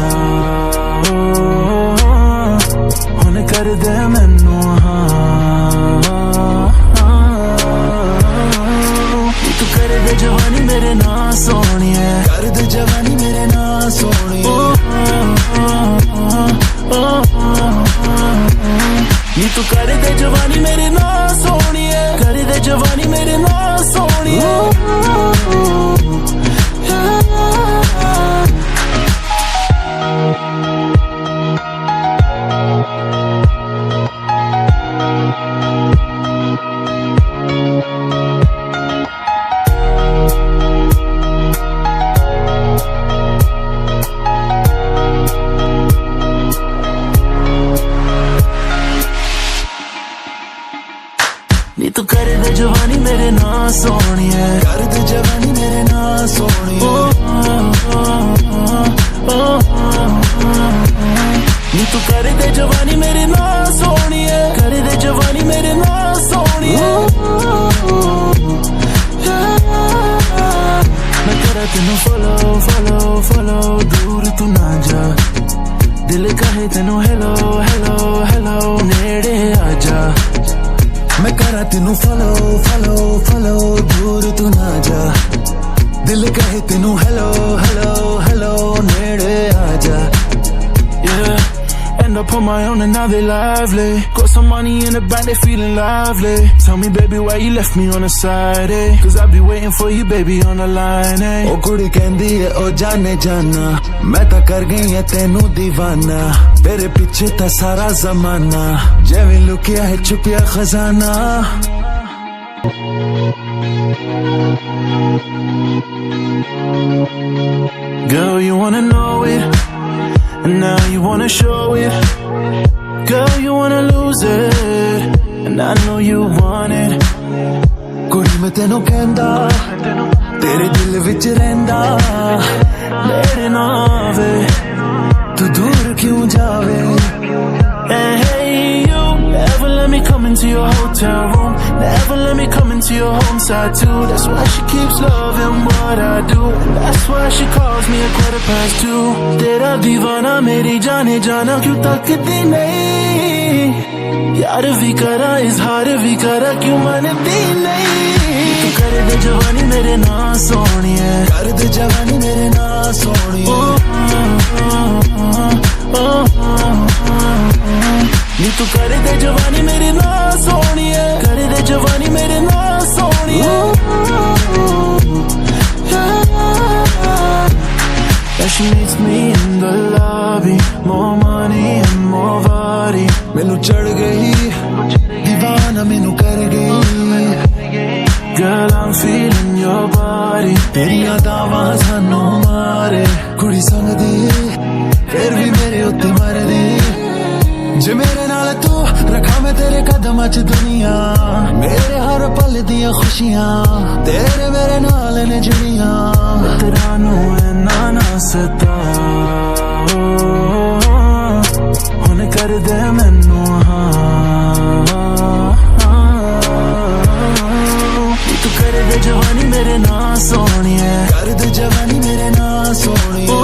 हुण कर दे मैनू तू कर दे जवानी मेरे ना सोनिए, कर दे जवानी मेरे ना सोनिए। नी तू कर दे जवानी मेरे ना सोनिए, कर दे जवानी मेरे ना सोनिए। नी तू कर दे जवानी मेरे ना सोनिए, कर दे जवानी मेरे ना सोनिए। नी तू कर दे जवानी मेरे ना सोनिए, कर दे जवानी मेरे ना सोनिए। मैं करा तेनू follow follow follow, दूर तू ना जा, दिल कहे तेनू hello hello hello, नेड़े आजा। मैं करा तेनू follow follow follow, दूर तू ना जा, दिल कहे तेनू hello hello hello, नेड़े आजा। Yeah, end up on my own and now they lively. Got some money in the bank, they feeling lively. Tell me baby why you left me on the side, eh? Cause I'll be waiting for you baby on the line, eh? ओ कुड़ी कहंदी है ओ जाने जाना, मैं तां कर गई है तेनू दीवाना। तेरे पीछे था सारा जमाना, जिवें लुकिया है छुपिया खजाना। Girl, you wanna know it, and now you wanna show it. Girl, you wanna lose it, and I know you want it. कुड़ी मैं तेनों कहंदा, तेरे दिल विच रहंदा, नेड़े ना आवे, तू दूर क्यों जावे? Hey you, never let me come into your hotel room, never let me come into your home side too. That's why she keeps loving what I do, that's why she calls me at 2:15. तेरा दीवाना मेरी जाने जाना क्यों तकती नहीं, यार भी करा इजहार भी करा क्यों मानती नहीं। तू कर दे जवानी मेरे ना सोनिए, कर दे जवानी मेरे ना सोनिए। नी तू कर दे जवानी मेरे ना सोनिए, कर दे जवानी मेरे ना सोनिए। I'm feeling your body. तेरियां दावां सानू मारे कुड़ी संगदी फिर भी मेरे उत्ते मरदी जे मेरे नाल तू रखा मैं तेरे कदमां च दुनिया मेरे हर पल दियां खुशियां तेरे मेरे नाल ने जुड़ियां तेरा नू इन्ना ना सता हुण कर दे मैनू तू कर दे जवानी मेरे ना सोनिए कर दे जवानी मेरे ना सोनिए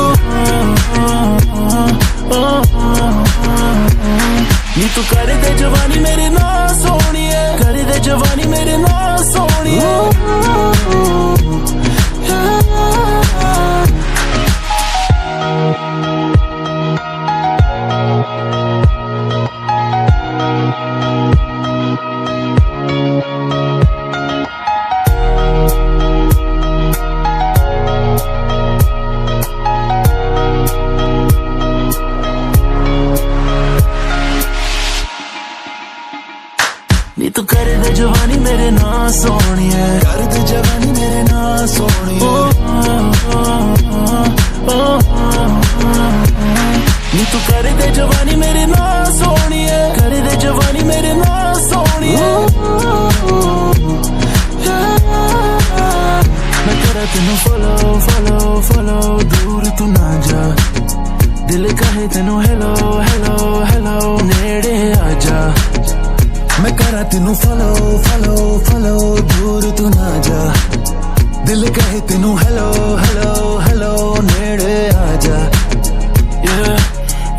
नी तू कर दे जवानी मेरे ना सोनिए कर दे जवानी मेरे ना सोनिए नी तू कर दे जवानी मेरे ना सोनिए कर दे जवानी मेरे ना सोनिए नी तू कर दे जवानी मेरे ना सोनिए कर दे जवानी मेरे ना सोनिए मैं करा तेनू follow follow follow दूर तू ना जा दिल कहे तेनू hello hello hello नेड़े आजा मैं करा तेनू follow follow follow दूर तू ना जा दिल कहे तेनू hello hello hello नेड़े आजा yeah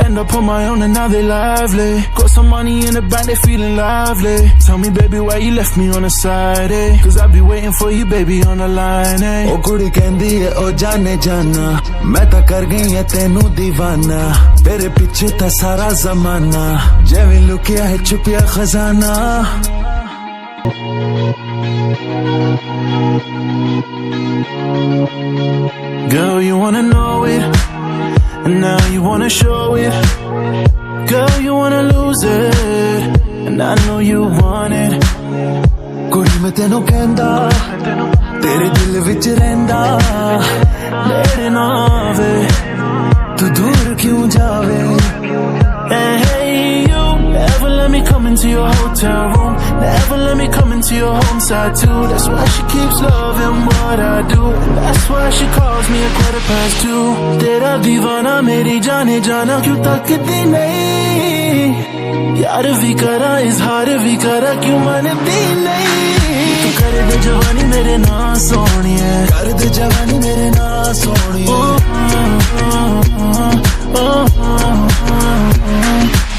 end up on my own and now they lively got some money in the bank they feeling lively tell me baby why you left me on the side eh cause I be waiting for you baby on the line eh oh kudi kendi hai oh jaane jana मैं ਤਾਂ कर गई है तेनू दीवाना तेरे पीछे था सारा जमाना जिवें लुकिया है छुपिया खजाना Girl you wanna know it and now you wanna show it Girl you wanna lose it and I know you want it कुड़ी मैं तेनू कहंदा तेरे दिल विच रहिंदा नेड़े ना आवे तू दूर क्यों जावे hey, hey you never let me come into your hotel room never let me come into your home side too that's why she keeps loving what I do that's why she calls me 2:15 तेरा दीवाना मेरी जाने जाना क्यों तकती नहीं यार भी करा इजहार भी करा क्यों मानती नहीं तू कर दे जवानी मेरे ना सोनिए कर दे जवानी मेरे ना सोनिए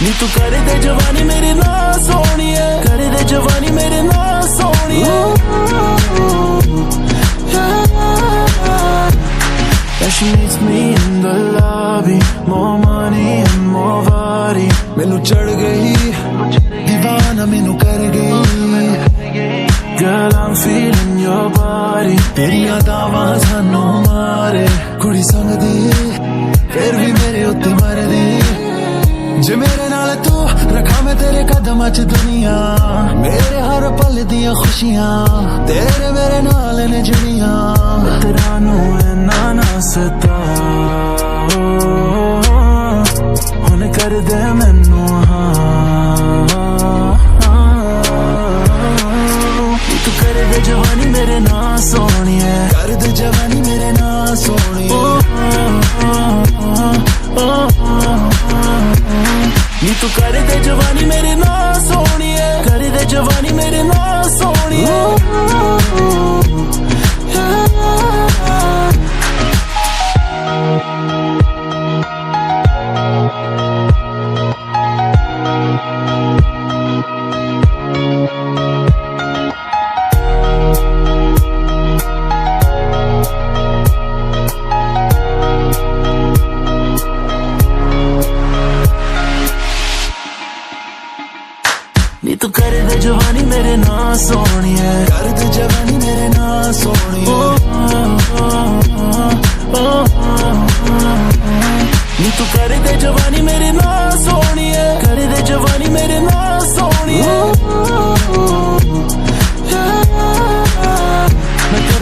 नी तू कर दे जवानी मेरे ना सोनिए कर दे जवानी मेरे ना सोनिए Yeah, she meets me in the lobby more money and more body मैनू चढ़ गई दीवाना मैनू कर गई Girl I'm feeling your body तेरियां दावां सानू मारे कुड़ी संगदी फिर भी मेरे उत्ते मरदी जे मेरे नाल तू रखा मैं तेरे कदमां च दुनिया मेरे हर पल दियां खुशियां तेरे मेरे नाल ने जुड़ियां तेरा नू इन्ना ना सता हुण कर दे मैनू तू कर दे जवानी मेरे ना सोनिए कर दे जवानी मेरे ना सोनिए नी तू कर दे जवानी मेरे ना सोनिए कर दे जवानी मेरे ना सोनिए नी तू कर दे जवानी मेरे ना सोनिए कर दे जवानी मेरे ना सोनिए नी तू कर दे जवानी मेरे ना सोनिए कर दे जवानी मेरे ना सोनिए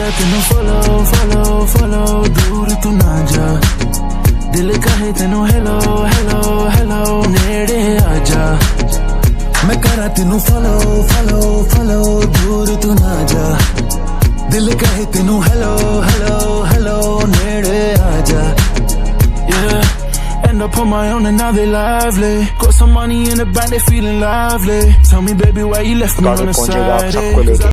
करा तेनू follow follow follow दूर तू ना जा दिल कहे तेनू hello hello hello नेड़े आजा मैं करा तेनू follow follow follow दूर तू ना जा दिल कहे तेनू hello hello hello नेड़े आजा yeah end up on my own and now they lively got some money in the bank they feeling lively tell me baby why you left me on the side